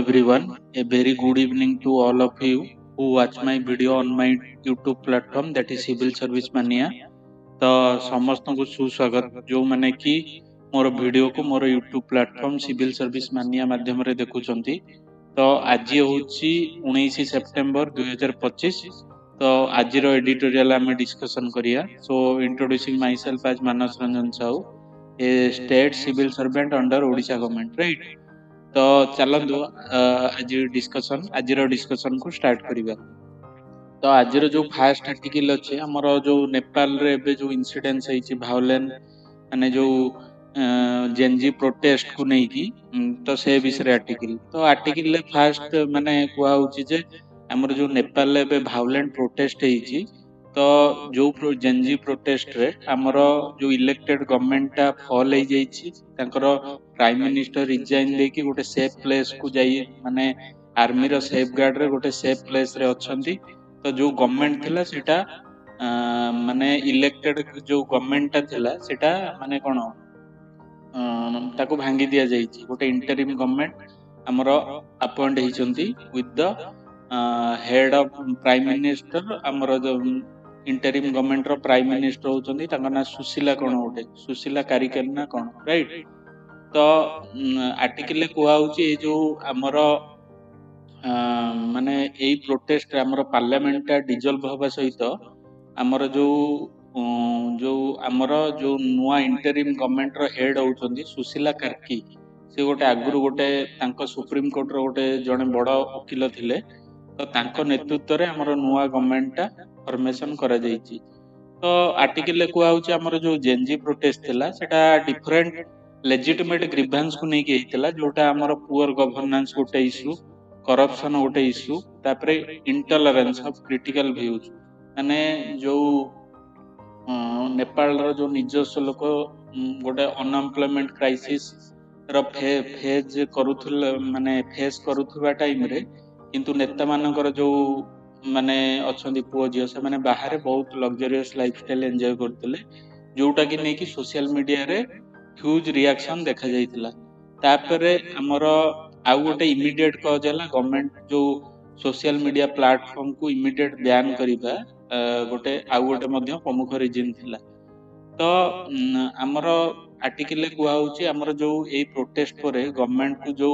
everyone. A very good evening to all of you who watch my video on my YouTube platform that is Civil Service Mania. तो समस्त को सुस्वागत जो माने कि मोर video को मोर YouTube platform civil service मानिया माध्यम रे देखुचंती। तो आज होची 19 सेप्टेम्बर 2025। तो आज रो एडिटोरियल आमे डिस्कशन करिया। So introducing myself as Manas Ranjan Sahu, a state civil servant under Odisha government, right. तो चलंदु आज डिस्कशन को स्टार्ट करिबा। तो आज जो फास्ट आर्टिकल अच्छे हमर जो नेपाल रे एबे जो इंसिडेंस है भायोलेंस माने जो जेनजी प्रोटेस्ट को नहीं की तो से विषय आर्टिकल। तो आर्टिकल ले फास्ट माने कुआ होची जे हमर जो नेपाल एबे भायोलेंट प्रोटेस्ट है तो जो जेनजी प्रोटेस्ट रे हमर जो इलेक्टेड गवर्नमेंट ता फॉल हो जाईची, तांकर प्राइम मिनिस्टर रिजाइन लेकी गोटे सेफ प्लेस को जाई माने आर्मी रो सेफ गार्ड रे गोटे सेफ प्लेस रे अछंती। तो जो गवर्नमेंट थिला सेटा माने इलेक्टेड जो गवर्नमेंट ता थिला सेटा माने कोन ताको भांगी दिया जाईची। गोटे इंटरिम गवर्नमेंट हमर अपॉइंट हिचंती with the head of prime minister. हमर जो इंटरिम गवर्नमेंट रो प्राइम मिनिस्टर होचंती ताका ना सुशीला कोन गोटे सुशीला कारिकर ना कोन, राइट। तो आर्टिकल कुआ होची जो हमर माने एई प्रोटेस्ट हमर पार्लियामेंट डिजॉल्व होबा सहित हमर जो हमर जो नुआ इंटरिम गवर्नमेंट रो हेड होचंती सुशीला कार्की, से गोटे आगुरु गोटे तांको सुप्रीम कोर्ट रो गोटे जने बड़ वकील थिले। तो तांको नेतृत्व रे हमर नुआ गवर्नमेंट फॉर्मेशन करा जाईची। तो आर्टिकल कुआ होची हमर जो जेनजी प्रोटेस्ट थिला सेटा डिफरेंट लेजिटिमेट ग्रीवेंस को नहीं के हितला, जोटा हमर पुअर गवर्नेंस गोटे इशू, करप्शन गोटे इशू, तापरे इंटॉलरेंस ऑफ क्रिटिकल व्यूज माने जो नेपाल रो जो निजस्व लोक गोटे अनएम्प्लॉयमेंट क्राइसिस रो फेज करूथुल माने फेस करूथुबा टाइम रे किंतु नेता मानकर जो माने अछंती पुओ जियो से माने बाहर बहुत लग्जरियस लाइफस्टाइल एंजॉय करथिले, जोटा कि नै कि सोशल मीडिया रे ह्यूज रिएक्शन देखा जाइतिला। तापरे हमर आउ गोटे इमीडिएट कॉज हला गवर्नमेंट जो सोशल मीडिया प्लेटफॉर्म को इमीडिएट बैन करिबा गोटे आउ गोटे मध्य प्रमुख रीजन थिला। तो हमर आर्टिकल कुआ होची हमर जो ए प्रोटेस्ट परे गवर्नमेंट को जो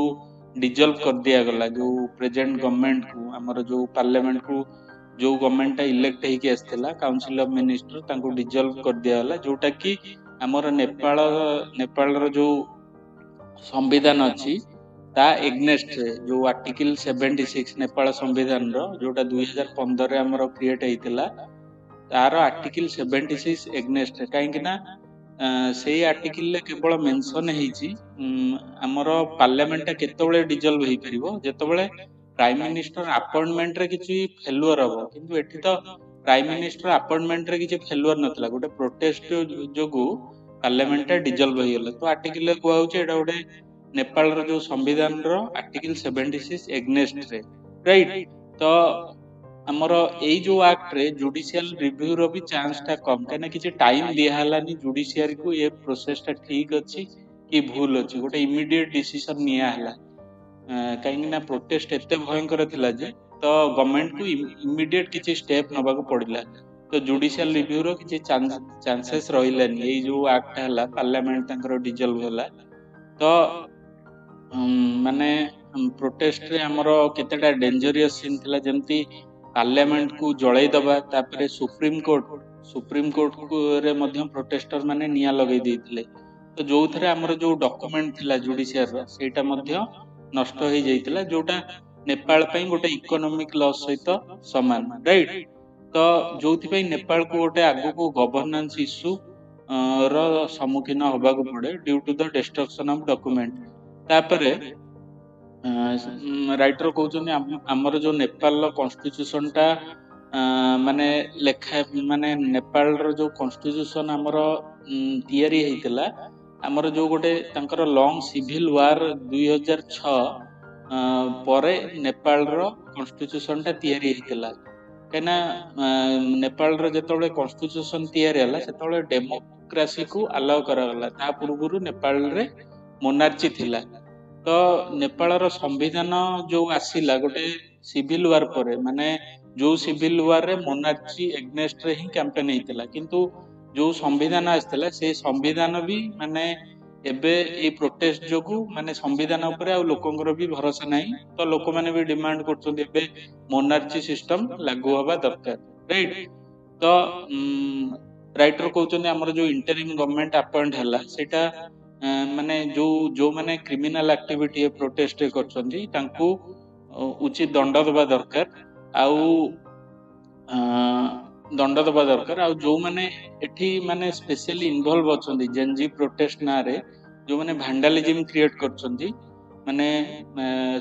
डिजॉल्व कर दिया गला, जो प्रेजेंट गवर्नमेंट को हमर जो पार्लियामेंट को जो गवर्नमेंट इलेक्ट हेकि आस्थिला काउंसिल ऑफ मिनिस्टर तांको डिजॉल्व कर दिया गला, जोटा कि हमर नेपाल रो जो संविधान अछि ता एग्नेस्ट जो आर्टिकल 76 नेपाल संविधान रो जोटा 2015 रे हमर क्रिएट हेतिला तार आर्टिकल 76 एग्नेस्ट काहेकि ना से आर्टिकल ले केवल मेंशन हेची हमर पार्लियामेंट केतबेले डिजॉल्व हे परिबो जेतबेले प्राइम मिनिस्टर अपॉइंटमेंट रे किछि फेलुअर हबो। किंतु एठी तो प्राइम मिनिस्टर अपॉइंटमेंट रे किछि फेलुअर नथला, गोटे प्रोटेस्ट जोगु पार्लियामेंट डिजॉल्व हो गला। तो आर्टिकल कुआ होची एटा गोटे नेपाल रो जो संविधान रो आर्टिकल 76 एग्नेस्ट रे, राइट। तो हमर एई जो एक्ट रे जुडिशियल रिव्यू रो भी चांस ता कम, कने किछि टाइम दिया हलानी जुडिशियरी को ये प्रोसेस ता ठीक अछि कि भूल अछि, गोटे इमीडिएट डिसीजन निया हला। काहेकि ना प्रोटेस्ट एते भयंकर थिला जे तो गवर्नमेंट को इमीडिएट किछि स्टेप नबा को पड़िला। तो जुडिशियल रिव्यू रो किछि चांसेस रहिलानी, एई जो एक्ट हला पार्लियामेंट तांकर डिजॉल्व होला। तो माने प्रोटेस्ट रे हमर केतेटा डेंजरियस सीन थिला, जेमती पार्लियामेंट को जळै दबा, तापरे सुप्रीम कोर्ट को रे मध्य प्रोटेस्टर माने निया लगै दैथिले। तो जो थरे हमर जो डॉक्यूमेंट थिला जुडिशियल रो सेटा मध्य नष्ट हो जाइतिला, जोटा नेपाल पई गोटे इकोनॉमिक लॉस सहित समान, राइट। तो जोथि पई नेपाल को गोटे आगु को गवर्नेंस इशू रो सम्मुखीन होबा को पड़े due to the destruction of document. तापरे राइटर कहउछन हमर जो नेपाल रो कॉन्स्टिट्यूशन ता माने लेखा माने नेपाल रो जो कॉन्स्टिट्यूशन हमर तयारी हेतिला, हमर जो गोटे तांकर लॉन्ग सिविल वार 2006 परे नेपाल रो कॉन्स्टिट्यूशन ता तयारी हेतिला। केना नेपाल रो जेतबे कॉन्स्टिट्यूशन तयारी हला सेतबे डेमोक्रेसी को अलाउ करा गला, ता पूर्वरु नेपाल रे मोनार्ची थिला। तो नेपालर संविधान जो आसिला गोटे सिविल वार परे माने जो सिविल वार रे मोनार्ची एग्नेस्ट रे ही कैंपेन हेतिला किंतु जो संविधान आस्थिला से संविधान भी माने एबे ए प्रोटेस्ट जोगु माने संविधान उपरे आ लोकंकर भी भरोसा नाही तो लोक माने भी डिमांड करछन्ती एबे मोनार्ची सिस्टम लागू हवा दरकार राइट तो राइटर कहउछन्ती हमर जो इंटरिम गवर्नमेंट अपॉइंट हला सेटा माने जो माने क्रिमिनल एक्टिविटी प्रोटेस्ट करछन्ती तांकू उचित दंड देबा दरकार आउ दंड देबा दरकार आउ जो माने एठी माने स्पेशली इन्वॉल्व अछन्ती जेनजी प्रोटेस्ट ना रे जो माने भांडालिज्म क्रिएट करछन्ती माने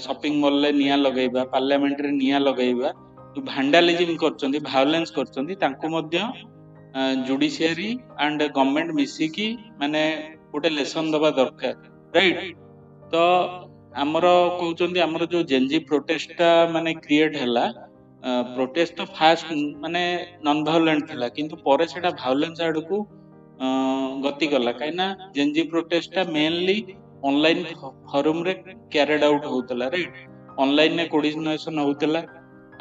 शॉपिंग मॉल ले निया लगैबा पार्लियामेंट रे निया लगैबा जो भांडालिज्म करछन्ती वायलेंस करछन्ती तांकू मध्य जुडिशियरी एंड गवर्नमेंट मिसी की माने गोटे लेसन दबा दरकार राइट तो आमर कहउछन्ती आमर जो जेनजी प्रोटेस्ट माने क्रिएट हला प्रोटेस्ट तो फास्ट माने नॉन वायलेंट थिला किंतु परे सेटा वायलेंस आड़ को गति कला काइना gen Z protest mainly online forum रे कैरिड आउट होतला राइट ऑनलाइन ने कोऑर्डिनेशन होतला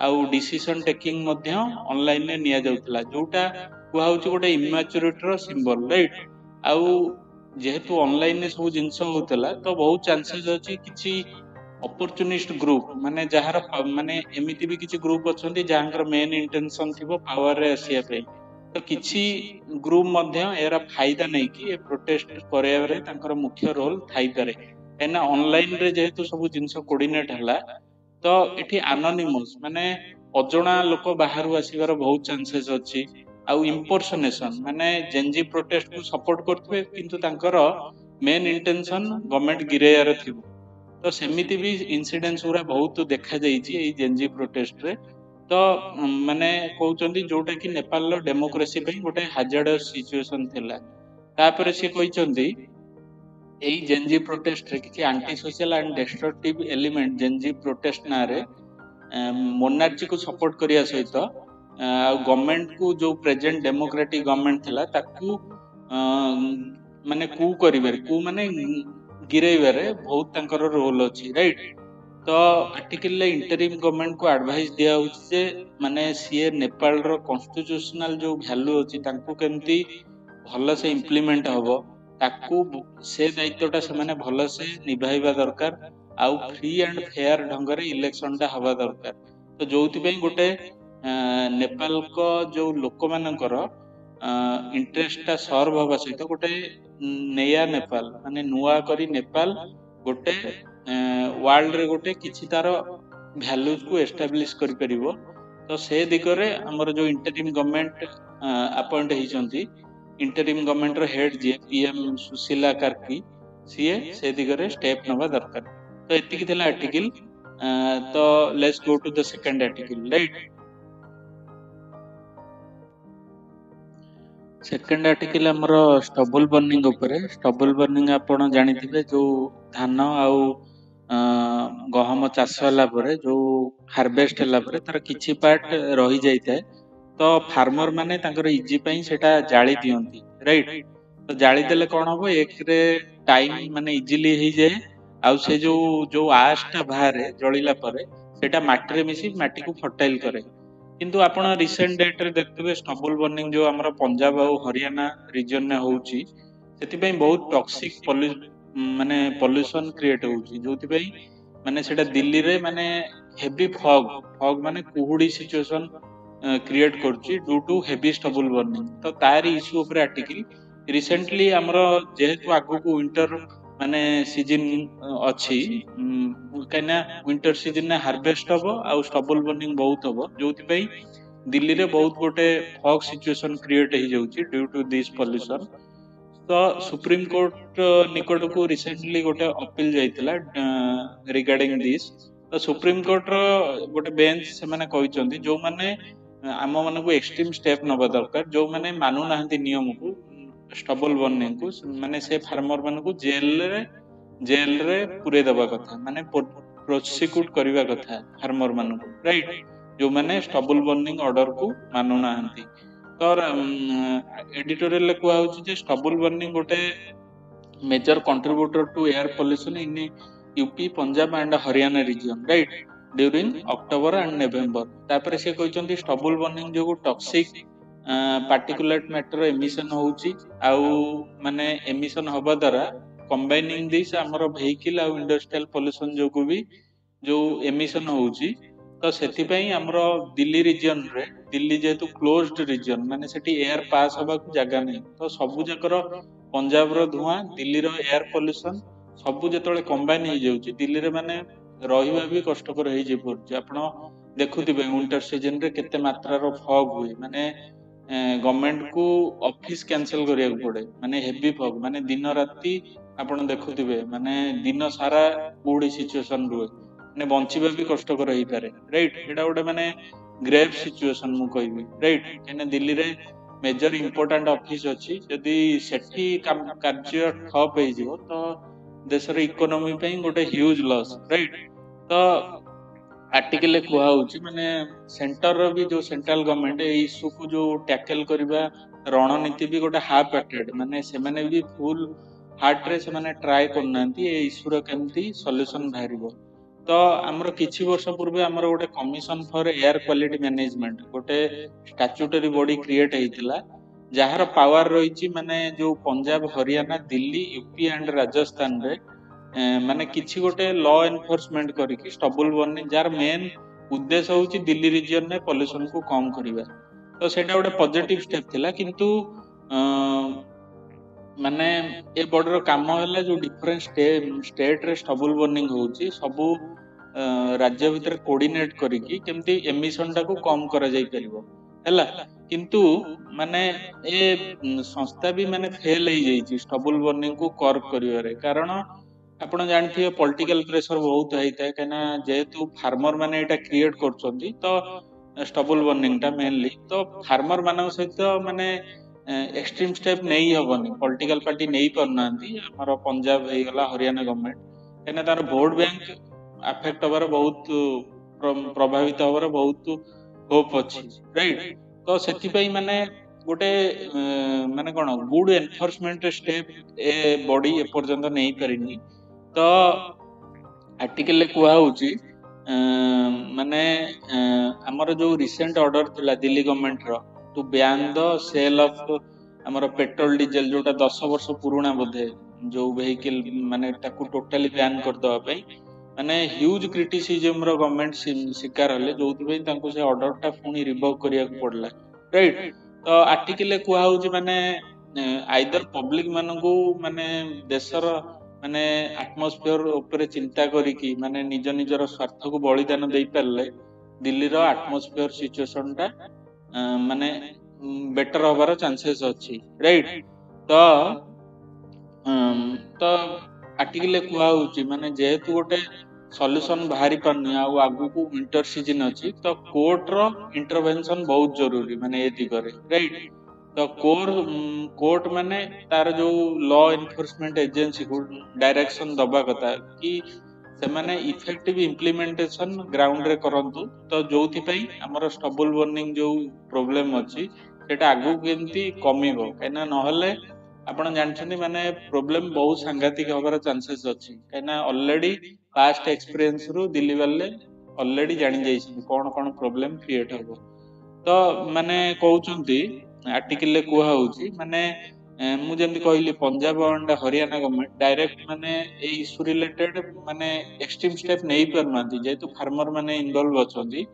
आउ डिसीजन टेकिंग मध्य ऑनलाइन ने निया जाउतला जोटा कुआ होची गोटे इमैच्योरिटी रो सिंबल राइट आउ जेहेतु ऑनलाइन ने सब जिंस होतला तो बहुत चांसेस अछि किछि अपॉर्चुनिस्ट ग्रुप माने जहार माने एमिति भी किछि ग्रुप अछन्ती जहांकर मेन इंटेंशन थिबो पावर रे आसिया पे तो किछि ग्रुप मध्य एरा फायदा नै कि ए प्रोटेस्ट करे रे तांकर मुख्य रोल थाई पारे एना ऑनलाइन रे जेहेतु सब जिंस कोऑर्डिनेट हला तो एठी एनोनिमस माने अजणा लोक बाहर आसीबार बहुत चांसेस अछि आउ इंपर्सनेशन माने जेनजी प्रोटेस्ट को सपोर्ट करथबे किंतु तांकर मेन इंटेंशन गवर्नमेंट गिरेयार थिबो तो सेमिति भी इंसिडेंस पूरा बहुत देखा जाइछि ए जेनजी प्रोटेस्ट रे तो माने कहउचंती जोटा कि नेपाल रो डेमोक्रेसी पे गोटे हाजार्डस सिचुएशन थिला तापर से कहउचंती ए जेनजी प्रोटेस्ट रे किछि anti social and destructive element Gen Z protest ना रे मोनार्ची को सपोर्ट करिया सहित गवर्नमेंट को जो प्रेजेंट डेमोक्रेटिक गवर्नमेंट थिला ताकू माने कू करिवे कू माने गिरेइबारे बहुत तांकर रोल अछि राइट तो आर्टिकल ले इंटरिम गवर्नमेंट को एडवाइस दिया होछि जे माने सीए नेपाल रो कॉन्स्टिट्यूशनल जो वैल्यू अछि तांको केमती भलो से इंप्लीमेंट हबो ताकू से दायित्वटा से माने भलो से निभाइबा दरकार आउ फ्री एंड फेयर ढंग रे इलेक्शन टा हबा दरकार तो जोउति पई गोटे नेपाल को जो लोक मानकर इंटरेस्ट टा सर्व हवा सहित गोटे नया नेपाल माने नुआ करी नेपाल गोटे वर्ल्ड रे गोटे किछि तार वैल्यूज को एस्टैब्लिश करि परिबो तो से दिगरे हमर जो इंटरिम गवर्नमेंट अपॉइंट हिचंती इंटरिम गवर्नमेंट रो हेड जे पीएम सुशीला कार्की सीए से दिगरे स्टेप नबा दरकार तो एतिकी थिला आर्टिकल तो let's go to the second article right second article हमर स्टबल बर्निंग ऊपर स्टबल बर्निंग आपण जानिथिबे जो धान आउ गहम चाष होला परे जो हार्वेस्ट होला परे तार किछि पार्ट रही जाइताय तो फार्मर माने तांकर इजी पई सेटा जाळी दियंती राइट तो जाळी देले कोन होबो एक रे टाइम माने इजीली ही जाय आउ से जो आशटा बाहरे जळिला परे सेटा माटी रे मिसी माटी को फर्टाइल करे किंतु आपण रिसेंट डेट रे देखथिबे स्टबल बर्निंग जो हमर पंजाब और हरियाणा रीजन ने होउची सेति पई बहुत टॉक्सिक माने पोल्यूशन क्रिएट होउची जोति पई माने सेटा दिल्ली रे माने हेवी फॉग माने कुहुडी सिचुएशन क्रिएट करची due to heavy stubble burning तो तारी इश्यू ऊपर आर्टिकल रिसेंटली हमर जेहेतु आगु को विंटर माने सीजन अछि कना विंटर सीजन ने हार्वेस्ट हबो आ स्टबल बर्निंग बहुत हबो जोति पई दिल्ली रे बहुत गोटे फॉग सिचुएशन क्रिएट हो जाउची ड्यू टू दिस पोल्यूशन तो सुप्रीम कोर्ट निकट को रिसेंटली गोटे अपील जाइतिला रिगार्डिंग दिस तो सुप्रीम कोर्ट रो गोटे बेंच से माने कहिसंती जो माने आम मन को एक्सट्रीम स्टेप नबा दरकार जो माने मानु नाहंती नियम को स्टबल बर्निंग को माने से फार्मर मन को जेल रे पुरे दबा कथा माने प्रोसिक्यूट करबा कथा फार्मर मन को राइट जो माने स्टबल बर्निंग ऑर्डर को मानु नाहंती तो एडिटोरियल ले कुआ होची जे स्टबल बर्निंग गोटे major contributor to air pollution in UP Punjab and Haryana region right during October and November तापर से कहते स्टबल बर्निंग जो टॉक्सिक पार्टिकुलेट मैटर एमिशन होउची आउ माने एमिशन हवा द्वारा कंबाइनिंग दिस हमर व्हीकल आउ इंडस्ट्रियल पोल्यूशन जो भी जो एमिशन होउची तो सेथिपाई हमर दिल्ली रीजन रे दिल्ली जेतु क्लोज्ड रीजन माने सेठी एयर पास हवा को जगह नहीं तो सबु जकर पंजाब रो धुआं दिल्ली रो एयर पोल्यूशन सबु जेतळे कंबाइन हो जाउची दिल्ली रे माने रहिबा भी कष्टकर हो जे पड़छ आपण देखुथिबे विंटर सीजन रे केते मात्रा रो फॉग हुए माने गवर्नमेंट को ऑफिस कैंसिल करिया पड़े माने हेवी फॉग माने दिन राती आपण देखुथिबे माने दिन सारा कोडी सिचुएशन रुए माने बंचिबा भी कष्टकर होई पारे राइट एडा गोटे माने ग्रेव सिचुएशन मु कहबी राइट एने दिल्ली रे मेजर इंपोर्टेंट ऑफिस अछि यदि सेठी कार्य ठप हे जिवो तो देशर इकोनॉमी पे गोटे ह्यूज लॉस राइट तो आर्टिकल कुहा होची माने सेंटर रो भी जो सेंट्रल गवर्नमेंट ए इशू को जो टैकल करबा रणनीति भी गोटे हाफ हार्टेड माने से माने भी फुल हार्ट रे से माने ट्राई करनांती ए इशू रो केमती सॉल्यूशन बाहरिबो तो हमर किछि वर्ष पूर्वे हमर गोटे commission for air quality management गोटे स्टैट्यूटरी बॉडी क्रिएट हेतिला जहार पावर रही माने जो पंजाब हरियाणा दिल्ली यूपी एंड राजस्थान रे माने किछि गोटे लॉ एनफोर्समेंट करिकि स्टबल बर्निंग जार मेन उद्देश्य होची दिल्ली रीजन में पॉल्यूशन को कम करिबा तो सेटा गोटे पॉजिटिव स्टेप थिला किंतु माने ए बॉर्डर काम हला जो डिफरेंट स्टेट रे स्टबल बर्निंग होची सबु राज्य भीतर कोऑर्डिनेट करिकि केमती एमिशन टा को कम करा जाई परिबो हैला किंतु माने ए संस्था भी माने फेल हो जाइए स्टबल बर्निंग को कर्व करिवारे कारण आपण जानथिबे पॉलिटिकल प्रेशर बहुत होता है कना जेहेतु फार्मर माने एटा क्रिएट करछंती तो स्टबल बर्निंग टा मेनली तो फार्मर मानक सहित माने एक्सट्रीम स्टेप नहीं हबनी पॉलिटिकल पार्टी नहीं परनांती हमर पंजाब हे गला हरियाणा गवर्नमेंट कना तार वोट बैंक अफेक्ट होबार बहुत प्रभावित होबार बहुत होप अछि राइट तो सेति पई माने गोटे माने कोन गुड एनफोर्समेंट स्टेप ए बॉडी ए पर्यंत नहीं परिनी तो आर्टिकल कुहा होची माने हमर जो रिसेंट ऑर्डर थिला दिल्ली गवर्नमेंट रो to ban the sale of हमर पेट्रोल डीजल जोटा 10 वर्ष पुराना बोधे जो व्हीकल माने ताकू टोटली बैन कर दवा पई माने ह्यूज क्रिटिसिज्म रो गवर्नमेंट शिकार हले जोथि पई तांको से ऑर्डर टा पुनी रिवोक करिया पड़ला राइट तो आर्टिकल कुहा होची माने आइदर पब्लिक मानकू माने देशर माने एटमॉस्फेयर ऊपर चिंता करिकि माने निज निजर स्वार्थ को बलिदान देई परले दिल्ली रो एटमॉस्फेयर सिचुएशन टा माने बेटर होबार चांसेस अछि राइट तो तो आर्टिकल कुहा होची माने जेहेतु गोटे सॉल्यूशन बाहरी पानी आ आगु को विंटर सीजन अछि तो कोर्ट रो इंटरवेंशन बहुत जरूरी माने ए दिगरे राइट तो कोर्ट माने तार जो लॉ एनफोर्समेंट एजेंसी को डायरेक्शन दबा कथा कि से माने इफेक्टिव इंप्लीमेंटेशन ग्राउंड रे करंतु तो जोथि पई हमर स्टबल बर्निंग जो प्रॉब्लम अछि सेटा आगु केमती कमिबो कैना नहले आपण जानछनी माने प्रॉब्लम बहुत सांघातिक होबार चांसेस अछि कैना ऑलरेडी पास्ट एक्सपीरियंस रु दिल्ली वाले ऑलरेडी जानि जाइछन कोन कोन प्रॉब्लम क्रिएट होबो तो माने कहउचंती आर्टिकल कुहा होची माने मु जेंति कहली Punjab and Haryana government direct माने ए इशू रिलेटेड माने एक्सट्रीम स्टेप नहीं परनांती जेतु फार्मर माने इन्वॉल्व अछंती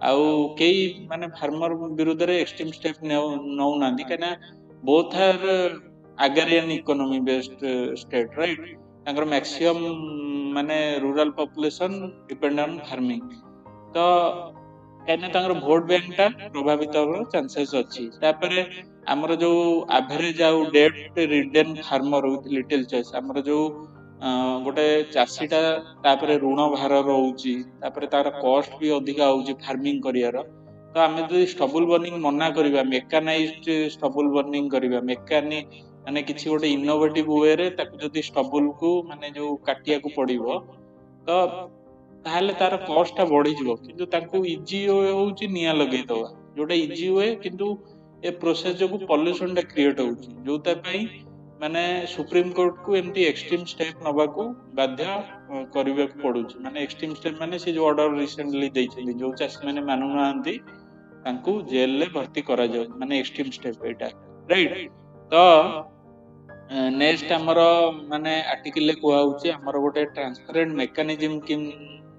आउ केई माने फार्मर विरुद्ध रे एक्सट्रीम स्टेप नौ नांदी कना both are agrarian economy based state right तांकर मैक्सिमम माने rural population depend on farming तो कहने तांकर वोट बैंक टा प्रभावित होबार चांसेस अछि तापरे हमर जो एवरेज आउ debt ridden farmer with little choice हमर जो गोटे चासीटा तापरे ऋण भार रहउची तापरे तार कॉस्ट भी अधिका होउची फार्मिंग करियार तो आमे जो स्टबल बर्निंग मना करिबा मेकानाइज्ड स्टबल बर्निंग करिबा मेकानिक माने किछि गोटे इनोवेटिव वे रे ताकू जदी स्टबल को माने जो काटिया को पड़िबो तो ताहले तार कॉस्ट ता बढ़ी जिवो किंतु तांको इजी वे होउची निया लगै दवा जोटा इजी वे किंतु ए प्रोसेस जो पॉल्यूशन टा क्रिएट होउची जोता पई ମାନେ ସୁପ୍रीम कोर्ट को एमती एक्सट्रीम स्टेप नबाकू बाध्य करबे पड़ुची माने एक्सट्रीम स्टेप माने से जो ऑर्डर रिसेंटली देइछली जो चासी माने मानु नांती तांकू जेल ले भर्ती करा जाय माने एक्सट्रीम स्टेप एटा राइट तो नेक्स्ट हमर माने आर्टिकल ले कोआ होची हमर गोटे ट्रांसपेरेंट मेकानिज्म कि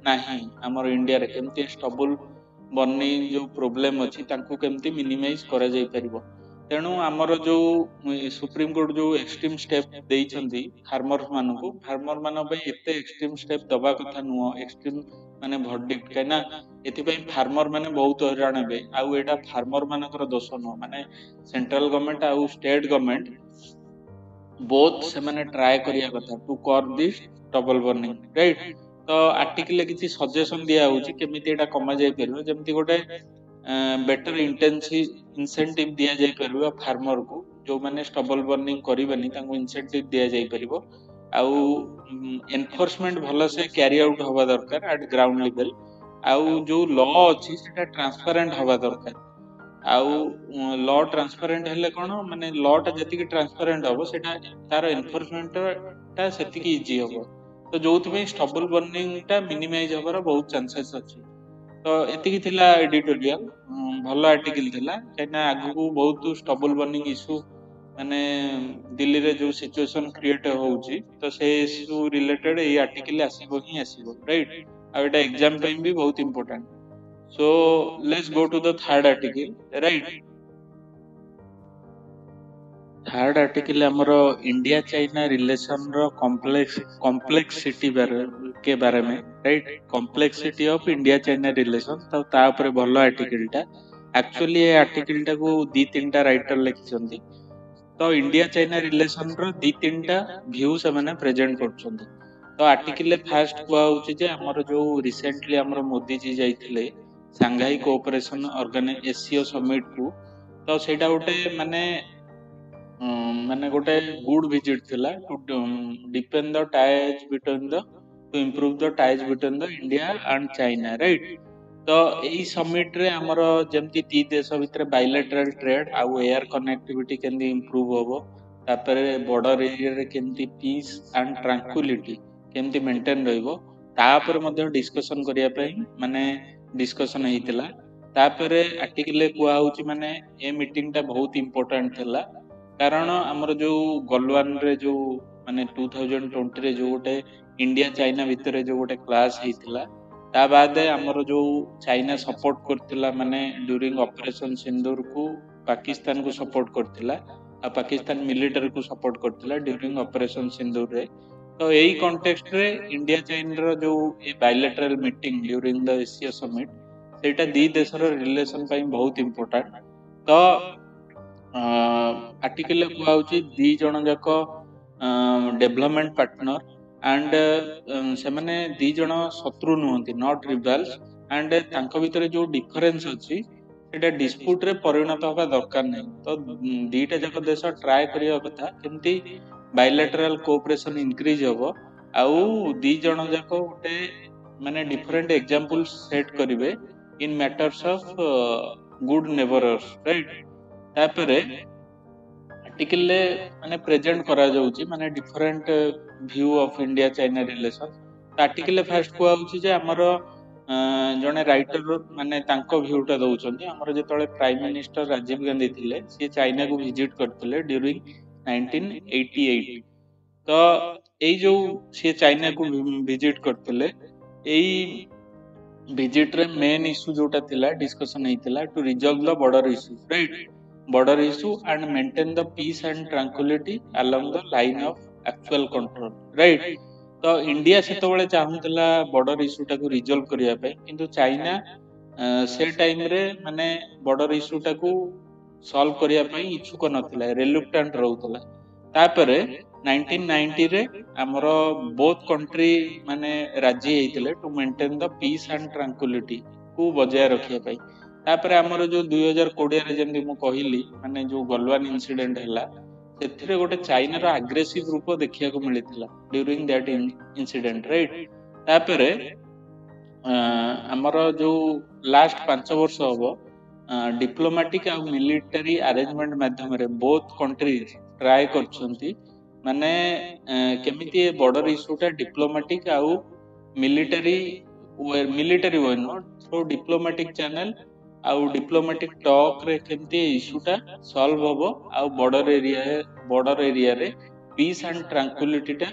नाही हमर इंडिया रे केमती स्टेबल बर्निंग जो प्रॉब्लम अछि तांकू केमती मिनिमाइज करा जाय परिबो तेणु आमर जो सुप्रीम कोर्ट जो एक्सट्रीम स्टेप देइछंती फार्मर मानो पे एते एक्सट्रीम स्टेप दबा कथा नुओ एक्सट्रीम माने वर्डिक्ट कैना एथि पे फार्मर माने बहुत हैरान हेबे आउ एटा फार्मर मानकर दोष न माने सेंट्रल गवर्नमेंट आउ स्टेट गवर्नमेंट बोथ से माने ट्राई करिया कथा टू कर दिस डबल बर्निंग राइट तो आर्टिकल किसी सजेशन दिया होची केमिति एटा कमा जाय परबो जेमति गोटे बेटर इंसेंटिव दिया जाय परबो फार्मर को जो माने स्टबल बर्निंग करिबनी तांको इंसेंटिव दिया जाय परबो आउ एनफोर्समेंट भलो से कैरी आउट होबा दरकार एट ग्राउंड लेवल आउ जो लॉ अछि सेटा ट्रांसपेरेंट होबा दरकार आउ लॉ ट्रांसपेरेंट हेले कोन माने लॉ टा जति कि ट्रांसपेरेंट होबो सेटा तार एनफोर्समेंट टा सेति कि इजी होबो तो जोथि पे स्टबल बर्निंग टा मिनिमाइज होबार बहुत चांसेस अछि तो एतिकी थिला एडिटोरियल भलो आर्टिकल थिला कैना आगु बहुत स्टबल बर्निंग इशू माने दिल्ली रे जो सिचुएशन क्रिएट होउची तो से इशू रिलेटेड ए आर्टिकल आसीबो ही आसीबो राइट आ एटा एग्जाम टाइम भी बहुत important so let's go to the third article right third article हमरो इंडिया चाइना रिलेशन रो कॉम्प्लेक्सिटी के बारे में right complexity of India China relation तो ता ऊपर भलो आर्टिकल टा एक्चुअली ए आर्टिकल टा को दी तीनटा राइटर लिखिसंती तो इंडिया चाइना रिलेशन रो दी तीनटा व्यू से माने प्रेजेंट करछंती तो आर्टिकल फर्स्ट को होची जे हमरो जो रिसेंटली हमरो मोदी जी जाइथिले Shanghai cooperation organisation SCO summit को तो सेटा गोटे माने माने गोटे गुड विजिट थिला to depend the ties between the two improve the ties between the India and China right तो एई समिट रे हमरो जेमति ती देश भितर बायलैटरल ट्रेड आउ एयर कनेक्टिविटी केंदी इंप्रूव होबो तापरे बॉर्डर एरिया रे केंदी पीस एंड ट्रैंक्विलिटी केंदी मेंटेन रहइबो तापर मध्ये डिस्कशन करिया पई माने डिस्कशन हेतिला तापरे आर्टिकल कुआ होची माने ए मीटिंग टा बहुत इंपोर्टेंट थिला कारण हमर जो गलवान रे जो माने 2020 रे जो गोटे इंडिया चाइना भितर जो गोटे क्लास हेतिला ता बाद हमर जो चाइना सपोर्ट करथिला माने ड्यूरिंग ऑपरेशन सिंदूर को पाकिस्तान को सपोर्ट करथिला आ पाकिस्तान मिलिटरी को सपोर्ट करथिला ड्यूरिंग ऑपरेशन सिंदूर रे तो एई कॉन्टेक्स्ट रे इंडिया चाइना रो जो a bilateral meeting during the Asia summit सेटा दी देश रो रिलेशन पई बहुत इंपोर्टेंट तो आर्टिकल कुआ होची दी जण जाक डेवलपमेंट पार्टनर एंड से माने दी जण शत्रु नहंती नॉट रिवल्स एंड तांको भितर जो डिफरेंस अछि सेटा डिस्प्यूट रे परिणत होबा दरकार नै तो दीटा जाक देश ट्राई करिया कथा केमती बायलैटरल कोऑपरेशन इंक्रीज होबो आउ दी जण जाक गोटे माने डिफरेंट एग्जांपल सेट करिवे इन मैटर्स ऑफ गुड नेबरर्स राइट तापरे आर्टिकल माने प्रेजेंट करा जाउची माने different view of India China relation article first को आउची जे हमरो जने राइटर माने तांको व्यूटा दउचंती हमरो जेतळे प्राइम मिनिस्टर राजीव गांधी थिले से चाइना को विजिट करथिले ड्यूरिंग 1988 तो एई जो से चाइना को विजिट करथिले एई विजिट रे मेन इशू जोटा थिला डिस्कशन हेतिला to resolve the border issue right border issue and maintain the peace and tranquility along the line of actual control right तो इंडिया सेतबेले चाहुतला बॉर्डर इशू टाको रिजॉल्व करिया पे किंतु चाइना से टाइम रे माने बॉर्डर इशू टाको सॉल्व करिया पे इच्छुक नथिला रिलुक्टेंट रहउतला तापरे 1990 रे हमरो बोथ कंट्री माने राजी हेतिले to maintain the peace and tranquillity को बजाय रखिया पे तापरे हमरो जो 2020 रे जेंदी मु कहिली माने जो गलवान इंसिडेंट हैला सेथिरे गोटे चाइना रो एग्रेसिव रूप देखिया को मिलिथिला ड्यूरिंग दैट इंसिडेंट राइट तापरे हमरो जो लास्ट 5 वर्ष होबो डिप्लोमेटिक आ मिलिटरी अरेंजमेंट माध्यम रे बोथ कंट्रीज ट्राई करछंती ମାନେ କେମିତି ଏ ବର୍ଡର ଇସ୍ୟୁଟା ଡିପ୍ଲୋମାଟିକ ଆଉ ମିଲିଟାରୀ ୱେ ନୁହଁ, ଥ୍ରୋ ଡିପ୍ଲୋମାଟିକ ଚ୍ୟାନେଲ ଆଉ ଡିପ୍ଲୋମାଟିକ ଟକ୍ ରେ କେମିତି ଇସ୍ୟୁଟା ସଲ୍ଭ ହବ ଆଉ ବର୍ଡର ଏରିଆରେ ପିସ୍ ଆଣ୍ଡ ଟ୍ରାଙ୍କୁଲିଟିଟା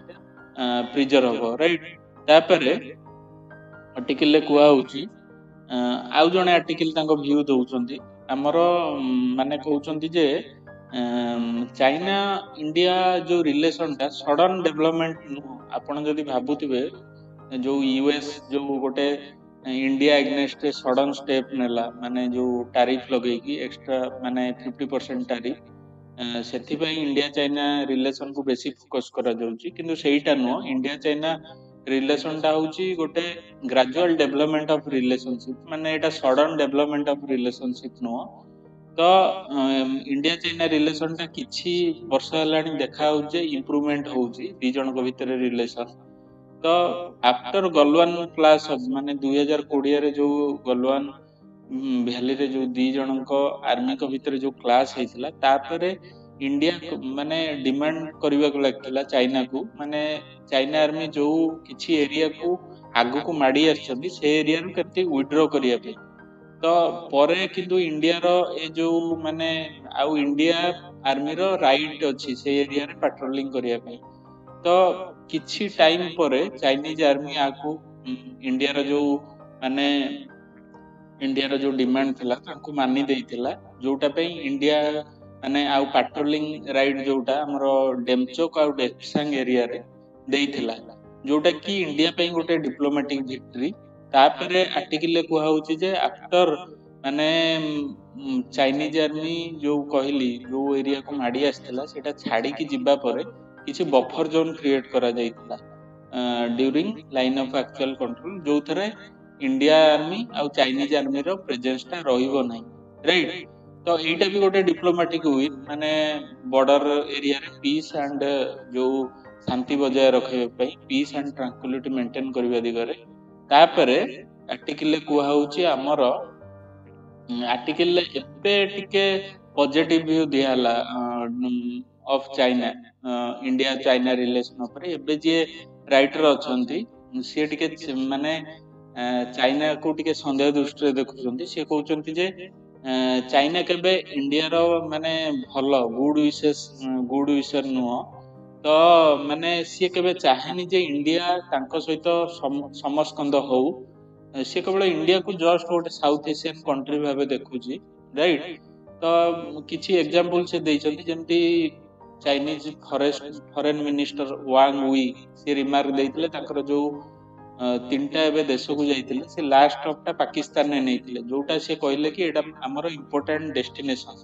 ପ୍ରିଜର୍ଭ ହବ, ରାଇଟ୍। ତାପରେ ଆର୍ଟିକଲରେ କୁହା ହଉଛି, ଆଉ ଜଣେ ଆର୍ଟିକଲ ତାଙ୍କ ଭ୍ୟୁ ଦଉଛନ୍ତି ଆମର, ମାନେ କହୁଛନ୍ତି ଯେ ଚାଇନା ଇଣ୍ଡିଆ ଯୋଉ ରିଲେସନଟା ସଡନ ଡେଭଲପମେଣ୍ଟ ନୁହଁ। ଆପଣ ଯଦି ଭାବୁଥିବେ ଯୋଉ ୟୁଏସ୍ ଯୋଉ ଗୋଟେ ଇଣ୍ଡିଆ ଏଗନେଷ୍ଟ ସଡନ ଷ୍ଟେପ ନେଲା, ମାନେ ଯୋଉ ଟାରିଫ ଲଗେଇକି ଏକ୍ସଟ୍ରା ମାନେ 50% ଟାରିଫ, ସେଥିପାଇଁ ଇଣ୍ଡିଆ ଚାଇନା ରିଲେସନକୁ ବେଶୀ ଫୋକସ କରାଯାଉଛି, କିନ୍ତୁ ସେଇଟା ନୁହଁ। ଇଣ୍ଡିଆ ଚାଇନା ରିଲେସନଟା ହଉଛି ଗୋଟେ ଗ୍ରାଜୁଆଲ ଡେଭଲପମେଣ୍ଟ ଅଫ ରିଲେସନସିପ, ମାନେ ଏଇଟା ସଡନ ଡେଭଲପମେଣ୍ଟ ଅଫ ରିଲେସନସିପ ନୁହଁ। ତ ଇଣ୍ଡିଆ ଚାଇନା ରିଲେସନଟା କିଛି ବର୍ଷ ହେଲାଣି ଦେଖା ହଉଛି ଯେ ଇମ୍ପ୍ରୁଭମେଣ୍ଟ ହଉଛି ଦି ଜଣଙ୍କ ଭିତରେ ରିଲେସନ। ତ ଆଫ୍ଟର ଗଲୱାନ କ୍ଲାସ ମାନେ 2020ରେ ଯୋଉ ଗଲୱାନ ଭ୍ୟାଲିରେ ଯୋଉ ଦି ଜଣଙ୍କ ଆର୍ମିଙ୍କ ଭିତରେ ଯୋଉ କ୍ଲାସ ହେଇଥିଲା, ତାପରେ ଇଣ୍ଡିଆ ମାନେ ଡିମାଣ୍ଡ କରିବାକୁ ଲାଗିଥିଲା ଚାଇନାକୁ, ମାନେ ଚାଇନା ଆର୍ମି ଯୋଉ କିଛି ଏରିଆକୁ ଆଗକୁ ମାଡି ଆସିଛନ୍ତି ସେ ଏରିଆରୁ କେମିତି ୱିଡ୍ର କରିବା ପାଇଁ। ତ ପରେ କିନ୍ତୁ ଇଣ୍ଡିଆର ଏ ଯୋଉ ମାନେ ଆଉ ଇଣ୍ଡିଆ ଆର୍ମିର ରାଇଟ୍ ଅଛି ସେ ଏରିଆରେ ପାଟ୍ରୋଲିଂ କରିବା ପାଇଁ। ତ କିଛି ଟାଇମ ପରେ ଚାଇନିଜ ଆର୍ମି ଆକୁ ଇଣ୍ଡିଆର ଯୋଉ ମାନେ ଇଣ୍ଡିଆର ଯୋଉ ଡିମାଣ୍ଡ ଥିଲା ତାଙ୍କୁ ମାନି ଦେଇଥିଲା, ଯୋଉଟା ପାଇଁ ଇଣ୍ଡିଆ ମାନେ ଆଉ ପାଟ୍ରୋଲିଂ ରାଇଟ୍ ଯୋଉଟା ଆମର ଡେମଚୋକ ଆଉ ଡେପସାଙ୍ଗ ଏରିଆରେ ଦେଇଥିଲା, ଯୋଉଟା କି ଇଣ୍ଡିଆ ପାଇଁ ଗୋଟେ ଡିପ୍ଲୋମାଟିକ ଭିକ୍ଟ୍ରି। ତାପରେ ଆର୍ଟିକଲରେ କୁହା ହଉଛି ଯେ ଆଫ୍ଟର ମାନେ ଚାଇନିଜ ଆର୍ମି ଯୋଉ କହିଲି ଯୋଉ ଏରିଆକୁ ମାଡି ଆସିଥିଲା ସେଇଟା ଛାଡିକି ଯିବା ପରେ କିଛି ବଫର ଜୋନ କ୍ରିଏଟ କରାଯାଇଥିଲା during line of actual control, ଯୋଉଥିରେ ଇଣ୍ଡିଆ ଆର୍ମି ଆଉ ଚାଇନିଜ ଆର୍ମିର ପ୍ରେଜେନ୍ସଟା ରହିବ ନାହିଁ, ରାଇଟ୍। ତ ଏଇଟା ବି ଗୋଟେ ଡିପ୍ଲୋମାଟିକ ୱିନ୍, ମାନେ ବର୍ଡର ଏରିଆରେ ପିସ୍ ଆଣ୍ଡ ଯୋଉ ଶାନ୍ତି ବଜାୟ ରଖିବା ପାଇଁ, ପିସ୍ ଆଣ୍ଡ ଟ୍ରାଙ୍କୁଲିଟି ମେଣ୍ଟେନ କରିବା ଦିଗରେ। ତାପରେ ଆର୍ଟିକଲରେ କୁହା ହଉଛି ଆମର, ଆର୍ଟିକଲରେ ଏବେ ଟିକେ ପଜିଟିଭ ଭ୍ୟୁ ଦିଆହେଲା of China, India China relation ଉପରେ। ଏବେ ଯିଏ ରାଇଟର ଅଛନ୍ତି ସିଏ ଟିକେ ମାନେ ଚାଇନାକୁ ଟିକେ ସନ୍ଦେହ ଦୃଷ୍ଟିରେ ଦେଖୁଛନ୍ତି। ସିଏ କହୁଛନ୍ତି ଯେ ଚାଇନା କେବେ ଇଣ୍ଡିଆର ମାନେ ଭଲ ଗୁଡ ୱିଶର ନୁହଁ। ତ ମାନେ ସିଏ କେବେ ଚାହେଁନି ଯେ ଇଣ୍ଡିଆ ତାଙ୍କ ସହିତ ସମସ୍କନ୍ଦ ହଉ। ସିଏ କେବଳ ଇଣ୍ଡିଆକୁ ଜଷ୍ଟ ଗୋଟେ ସାଉଥ ଏସିଆନ କଣ୍ଟ୍ରି ଭାବେ ଦେଖୁଛି, ରାଇଟ୍। ତ କିଛି ଏକ୍ସାମ୍ପଲ ସେ ଦେଇଛନ୍ତି, ଯେମିତି Chinese foreign minister Wang we ସେ ରିମାର୍କ ଦେଇଥିଲେ ତାଙ୍କର ଯୋଉ ତିନିଟା ଏବେ ଦେଶକୁ ଯାଇଥିଲେ, ସେ ଲାଷ୍ଟ ଷ୍ଟପଟା ପାକିସ୍ତାନରେ ନେଇଥିଲେ, ଯୋଉଟା ସେ କହିଲେ କି ଏଇଟା ଆମର ଇମ୍ପୋର୍ଟାଣ୍ଟ ଡେଷ୍ଟିନେସନ।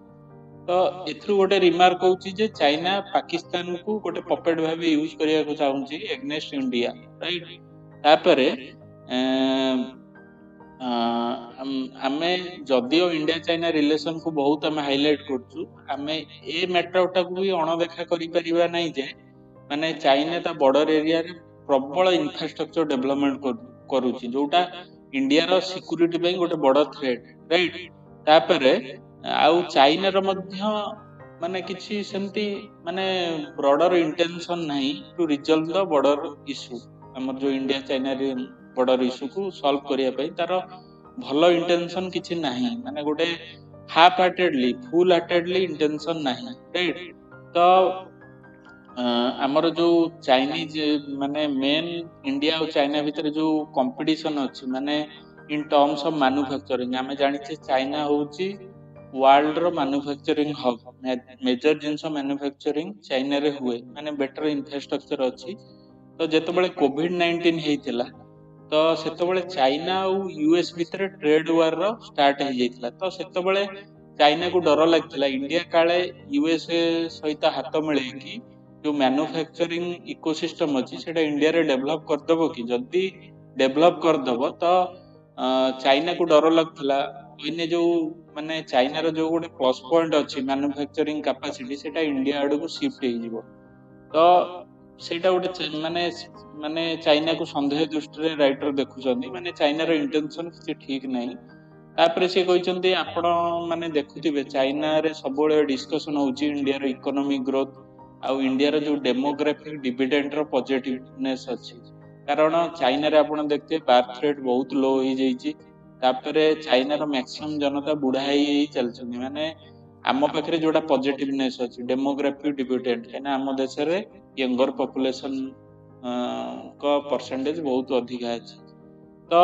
ତ ଏଥିରୁ ଗୋଟେ ରିମାର୍କ ହଉଛି ଯେ ଚାଇନା ପାକିସ୍ତାନକୁ ଗୋଟେ ପପେଟ ଭାବେ ୟୁଜ କରିବାକୁ ଚାହୁଁଛି ଏଗନେଷ୍ଟ ଇଣ୍ଡିଆ, ରାଇଟ୍। ତାପରେ ଆମେ ଯଦିଓ ଇଣ୍ଡିଆ ଚାଇନା ରିଲେସନକୁ ବହୁତ ଆମେ ହାଇଲାଇଟ କରୁଛୁ, ଆମେ ଏ ମ୍ୟାଟରଟାକୁ ବି ଅଣଦେଖା କରିପାରିବା ନାହିଁ ଯେ ମାନେ ଚାଇନା ତା ବର୍ଡର ଏରିଆରେ ପ୍ରବଳ ଇନଫ୍ରାଷ୍ଟ୍ରକ୍ଚର ଡେଭଲପମେଣ୍ଟ କରୁଛି, ଯୋଉଟା ଇଣ୍ଡିଆର ସିକ୍ୟୁରିଟି ପାଇଁ ଗୋଟେ ବଡ ଥ୍ରେଟ, ରାଇଟ୍। ତାପରେ ଆଉ ଚାଇନାର ମଧ୍ୟ ମାନେ କିଛି ସେମିତି ମାନେ ବ୍ରଡର ଇଣ୍ଟେନସନ ନାହିଁ ଟୁ ରିଜଲ୍ଭ ଦ ବର୍ଡର ଇସ୍ୟୁ। ଆମର ଯୋଉ ଇଣ୍ଡିଆ ଚାଇନା ବର୍ଡର ଇସ୍ୟୁକୁ ସଲ୍ଭ କରିବା ପାଇଁ ତାର ଭଲ ଇଣ୍ଟେନସନ କିଛି ନାହିଁ, ମାନେ ଗୋଟେ ହାଫ୍ ହାର୍ଟେଡଲି ଫୁଲ ହାର୍ଟେଡଲି ଇଣ୍ଟେନସନ ନାହିଁ, ରାଇଟ୍। ତ ଆମର ଯୋଉ ଚାଇନିଜ ମାନେ ମେନ୍ ଇଣ୍ଡିଆ ଆଉ ଚାଇନା ଭିତରେ ଯୋଉ କମ୍ପିଟିସନ ଅଛି, ମାନେ ଇନ ଟର୍ମସ ଅଫ ମାନୁଫ୍ୟାକ୍ଚରିଂ, ଆମେ ଜାଣିଛେ ଚାଇନା ହଉଛି ୱାର୍ଲଡର ମାନୁଫ୍ୟାକ୍ଚରିଂ ହବ୍। ମେଜର ଜିନିଷ ମାନୁଫ୍ୟାକ୍ଚରିଂ ଚାଇନାରେ ହୁଏ, ମାନେ ବେଟର ଇନଫ୍ରାଷ୍ଟ୍ରକ୍ଚର ଅଛି। ତ ଯେତେବେଳେ କୋଭିଡ-19 ହେଇଥିଲା, ତ ସେତେବେଳେ ଚାଇନା ଆଉ ୟୁଏସ୍ ଭିତରେ ଟ୍ରେଡ ୱାର ଷ୍ଟାର୍ଟ ହେଇଯାଇଥିଲା। ତ ସେତେବେଳେ ଚାଇନାକୁ ଡର ଲାଗିଥିଲା ଇଣ୍ଡିଆ କାଳେ ୟୁଏସଏ ସହିତ ହାତ ମିଳେଇକି ଯୋଉ ମ୍ୟାନୁଫ୍ୟାକ୍ଚରିଂ ଇକୋସିଷ୍ଟମ ଅଛି ସେଟା ଇଣ୍ଡିଆରେ ଡେଭଲପ କରିଦବ କି। ଯଦି ଡେଭଲପ କରିଦବ ତ ଚାଇନାକୁ ଡର ଲାଗୁଥିଲା ଏଇନେ ଯୋଉ ମାନେ ଚାଇନାର ଯୋଉ ଗୋଟେ ପ୍ଲସ ପଏଣ୍ଟ ଅଛି ମ୍ୟାନୁଫ୍ୟାକ୍ଚରିଂ କାପାସିଟି, ସେଟା ଇଣ୍ଡିଆ ଆଡକୁ ସିଫ୍ଟ ହେଇଯିବ। ତ ସେଇଟା ଗୋଟେ ମାନେ ମାନେ ଚାଇନାକୁ ସନ୍ଦେହ ଦୃଷ୍ଟିରେ ରାଇଟର ଦେଖୁଛନ୍ତି, ମାନେ ଚାଇନାର ଇଣ୍ଟେନସନ କିଛି ଠିକ ନାହିଁ। ତାପରେ ସେ କହିଛନ୍ତି ଆପଣ ମାନେ ଦେଖୁଥିବେ ଚାଇନାରେ ସବୁବେଳେ ଡିସ୍କସନ ହଉଛି ଇଣ୍ଡିଆର ଇକୋନୋମିକ ଗ୍ରୋଥ आउ इंडिया रो जो डेमोग्राफिक डिविडेंड रो पॉजिटिवनेस अछि कारण चाइना रे आपण देखते बर्थ रेट बहुत लो हो जाईची तापरे चाइना रो मैक्सिमम जनता बुढ़ा ही चलछनी माने आम पाखरे जोड़ा पॉजिटिवनेस अछि डेमोग्राफिक डिविडेंड केना आम देश रे यंगर पॉपुलेशन को परसेंटेज बहुत अधिक अछि तो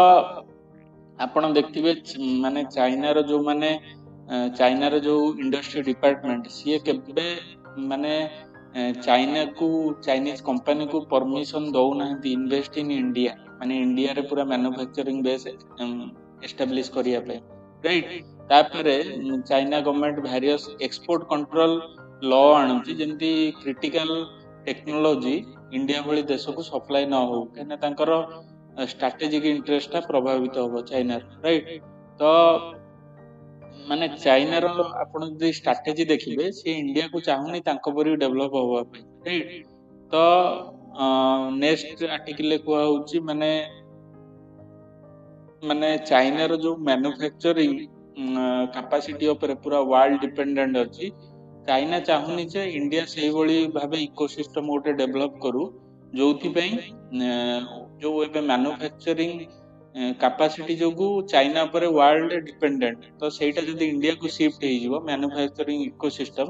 आपण देखथिबे माने चाइना रो जो माने चाइना रो जो इंडस्ट्री डिपार्टमेंट सीए केबे माने चाइना को चाइनीज कंपनी को परमिशन दौ ना इन्वेस्ट इन इंडिया माने इंडिया रे पूरा मैन्युफैक्चरिंग बेस एस्टैब्लिश करिया पे राइट तापरे China government various export control law आणुची जेंती क्रिटिकल टेक्नोलॉजी इंडिया भली देश को सप्लाई न हो केना तांकर स्ट्रैटेजिक इंटरेस्ट प्रभावित हो चाइना राइट तो माने चाइना रो आपण जे स्ट्रैटेजी देखिबे से इंडिया को चाहुनी तांको परि डेवलप होवा पे राइट तो नेक्स्ट आर्टिकल को होउची माने माने चाइना रो जो मैन्युफैक्चरिंग कैपेसिटी ऊपर पूरा वर्ल्ड डिपेंडेंट अछि चाइना चाहुनी जे इंडिया सेही भली भाबे इकोसिस्टम गोटे डेवलप करू जोथि पई जो एबे मैन्युफैक्चरिंग कैपेसिटी जोगु चाइना पर वर्ल्ड डिपेंडेंट तो सेटा जदी इंडिया को शिफ्ट हे जिवो मैन्युफैक्चरिंग इकोसिस्टम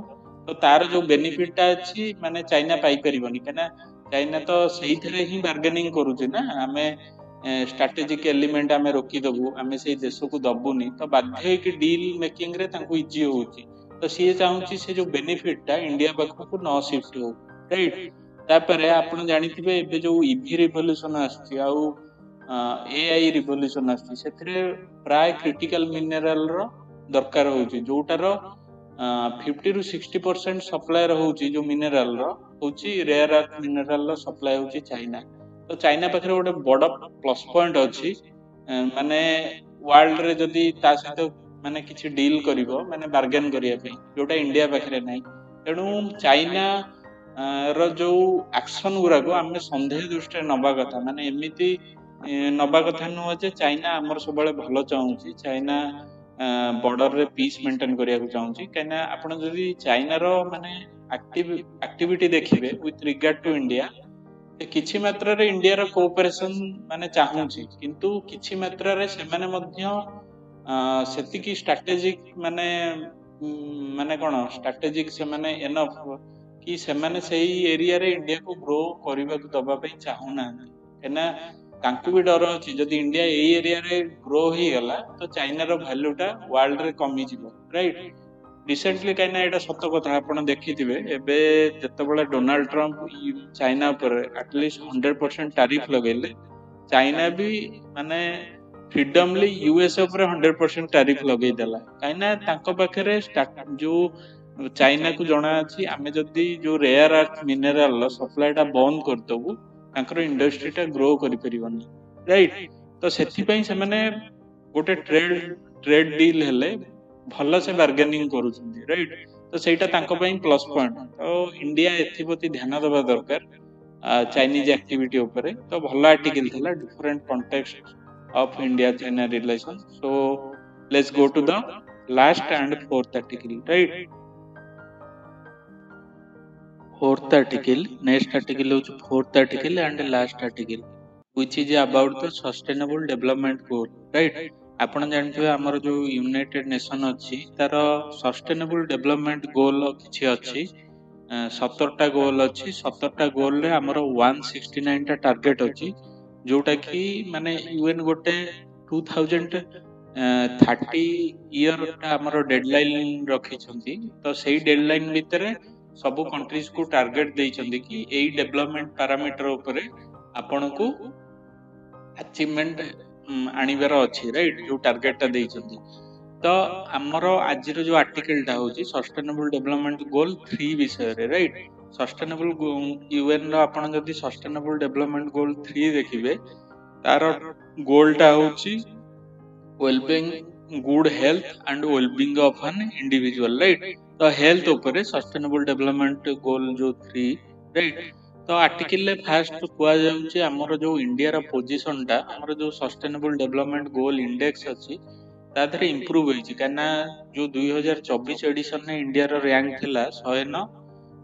तो तार जो बेनिफिट अछि माने चाइना पाई परिबनी केना चाइना तो सेही थरे ही बार्गेनिंग करूची ना हमें स्ट्रैटेजिक एलिमेंट आमे रोकी दबु आमे से देश को दबुनी तो बाध्य कि डील मेकिंग रे तांको इजी होउची तो सी चाहूची से जो बेनिफिट ता इंडिया पाखो को न शिफ्ट हो राइट तापरे आपण जानिथिबे एबे जो ईवी रिवोल्यूशन आछि आउ एआई रिवोल्यूशन आछि सेथरे प्राय क्रिटिकल मिनरल रो दरकार होउची जोटार 50 ରୁ 60% सप्लाई होउची जो मिनरल रो होउची रेयर अर्थ मिनरल रो सप्लाई होउची चाइना तो चाइना पाखरे गोटे बड़ प्लस पॉइंट अछि माने वर्ल्ड रे जदी ता सहित माने किछि डील करिवो माने बार्गेन करिया पे जोटा इंडिया पाखरे नै तेणु चाइना रो जो एक्शन गुरा को हमें संदेह दृष्टि नबा कथा माने एमिति नबा कथा न जे चाइना हमर सबले भलो चाहूची चाइना बॉर्डर रे पीस मेंटेन करिया को चाहूची केना आपण जदी चाइना रो माने एक्टिविटी देखिबे विथ रिगार्ड टू इंडिया किछि मात्रा रे इंडिया रो कोऑपरेशन माने चाहूची किंतु किछि मात्रा रे से माने मध्य सेति की स्ट्रैटेजिक माने माने कोन स्ट्रैटेजिक से माने एनफ कि से माने सेही एरिया रे इंडिया को ग्रो करिबा को दबा पे चाहू ना केना तांकु भी डर अछि जदी इंडिया एई एरिया रे ग्रो ही गला तो चाइना रो वैल्यूटा वर्ल्ड रे कमी जिवो राइट रिसेंटली कहीं एटा सत कथा आपण देखिथिबे एबे जतबेले डोनाल्ड ट्रम्प चाइना पर एटलीस्ट 100% टैरिफ लगेले चाइना भी माने फ्रीडमली यूएसए पर 100% टैरिफ लगेई देला काइना तांको पाखरे जो चाइना को जणा अछि आमे जदी जो रेयर अर्थ मिनरल सप्लाईटा बंद करदबु तांकर इंडस्ट्रीटा ग्रो करि परिबनी राइट तो सेथि पई से माने गोटे ट्रेड डील हेले भल से बार्गेनिंग करूछंती राइट तो सेटा तांको पई प्लस पॉइंट तो इंडिया एथि प्रति ध्यान देबा दरकार चाइनीज एक्टिविटी ऊपर तो भल आर्टिकल थिला different context of India China relation so let's go to the last and fourth article right fourth article next article होच fourth article and last article which is about the sustainable development goal right आपण जानथिबे हमर जो United nation अछि तार sustainable development गोल किछि अछि 17टा गोल अछि 17टा गोल रे हमर 169 टा टारगेट अछि जोटा कि माने यूएन गोटे 2030 ईयर टा हमर डेडलाइन रखि छंती तो सेही डेडलाइन भितरे सब कंट्रीज को टारगेट देई छंती कि एई डेवलपमेंट पैरामीटर ऊपर आपण को अचीवमेंट आनिबार अछि राइट जो टारगेट ता देई छंती तो हमरो आज जो आर्टिकल टा होची सस्टेनेबल डेवलपमेंट गोल 3 विषय रे राइट सस्टेनेबल यूएन रो आपण जदी सस्टेनेबल डेवलपमेंट गोल 3 देखिबे तार गोल टा होची wellbeing good health and wellbeing of an individual right तो हेल्थ ऊपर सस्टेनेबल डेवलपमेंट गोल जो 3 राइट तो आर्टिकल ले फास्ट कुआ जाउची हमर जो इंडिया रा पोजीशन टा हमर जो सस्टेनेबल डेवलपमेंट गोल इंडेक्स अछि तादरे इंप्रूव होईची काना जो 2024 एडिशन ने इंडिया रो रैंक थिला 109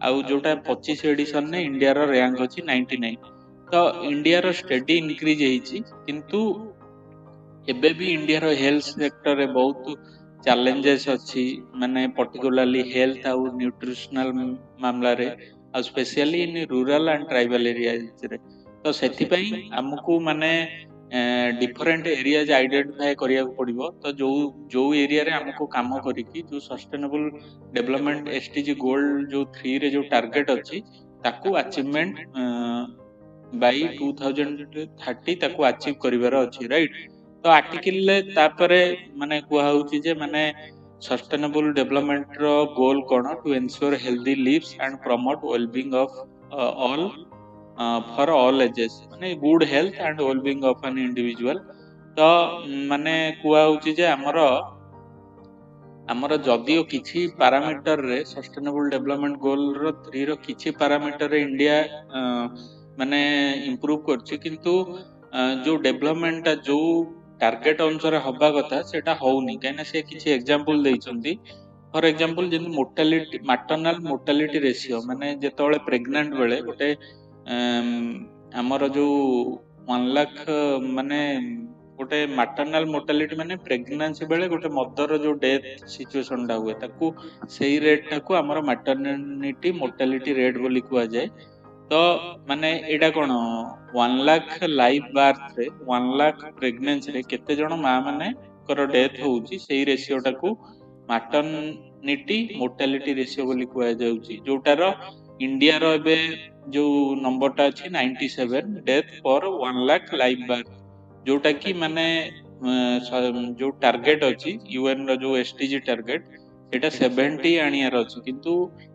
आउ जोटा 25 एडिशन ने इंडिया रो रैंक अछि 99। तो इंडिया रो स्टडी इंक्रीज हेछि किंतु एबे भी इंडिया रो हेल्थ सेक्टर रे बहुत चैलेंजेस अछि माने पर्टिकुलरली हेल्थ आउ न्यूट्रिशनल मामला रे आ specially in rural and tribal areas रे। तो सेथि पई हमकु माने डिफरेंट एरियाज आइडेंटिफाई करिया पड़िबो। तो जो एरिया रे हमकु काम करिकि जो सस्टेनेबल डेवलपमेंट एसडीजी गोल जो 3 रे जो टारगेट अछि ताकू अचीवमेंट बाय 2030 ताकू अचीव करिवार अछि राइट। तो आर्टिकल तापरे माने कुआ होउची जे माने सस्टेनेबल डेवलपमेंट रो गोल कोन to ensure healthy lives and promote wellbeing of all for all ages माने good health and wellbeing of an individual. तो माने कुआ होउची जे हमर जदियो किछि पैरामीटर रे सस्टेनेबल डेवलपमेंट गोल रो 3 रो किछि पैरामीटर रे इंडिया माने इंप्रूव करछि किंतु जो डेवलपमेंट जो टारगेट अनुसार हवा कथा सेटा होउनी काइना से किछि एग्जांपल देइछंती। फॉर एग्जांपल जेन मोर्टालिटी मैटरनल मोर्टालिटी रेशियो माने जेतोळे प्रेग्नेंट बेले गोटे हमर जो 1 लाख माने गोटे मैटरनल मोर्टालिटी माने प्रेगनेंसी बेले गोटे मदर जो डेथ सिचुएशन टा हुए ताकू सेही रेट टाकू हमर मैटरनिटी मोर्टालिटी रेट बोली कुआ जाय। तो माने एडा कोन 1 लाख लाइव बर्थ रे 1 लाख प्रेगनेंसी रे केते जण मा माने कर डेथ होउची सेही रेशियो टाकू मैटरनिटी मोर्टालिटी रेशियो बोली कुआ जाउची जोटार इंडिया रो एबे जो नंबर टा अछि 97 डेथ पर 1 लाख लाइव बर्थ जोटा कि माने जो टारगेट अछि यूएन रो जो एसडीजी टारगेट सेटा 70 आनियार अछि किंतु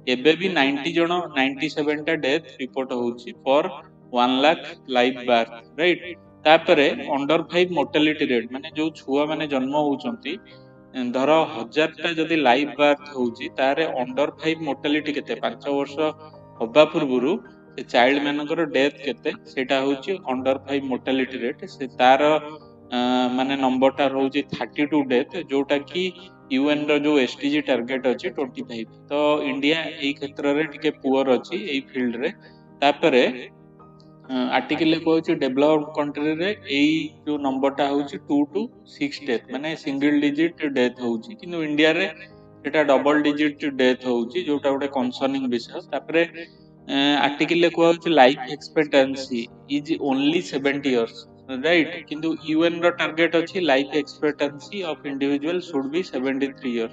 एबे भी 90 जण 97 टा डेथ रिपोर्ट होउची for 1 lakh live birth right. तापरे अंडर 5 मोर्टालिटी रेट माने जो छुआ माने जन्म होउचंती धर 1000 टा जदी लाइव बर्थ होउची तारे अंडर 5 मोर्टालिटी केते 5 वर्ष होबा पूर्वरु से चाइल्ड मानकर डेथ केते सेटा होउची अंडर 5 मोर्टालिटी रेट से तार माने नंबर टा रहउची 32 डेथ जोटा कि यूएन रो जो एसडीजी टारगेट अछि 25। तो इंडिया एई क्षेत्र रे टिके पुअर अछि एई फील्ड रे। तापरे आर्टिकल कहउची डेवलप्ड कंट्री रे एई जो नंबर टा होउची 2 to 6 डेथ माने सिंगल डिजिट डेथ होउची किंतु इंडिया रे सेटा डबल डिजिट डेथ होउची जोटा गोटे कंसर्निंग विषय। तापरे आर्टिकल कहउची life expectancy is only 70 years right किंतु यूएन रो टारगेट अछि life expectancy of individual should be 73 years.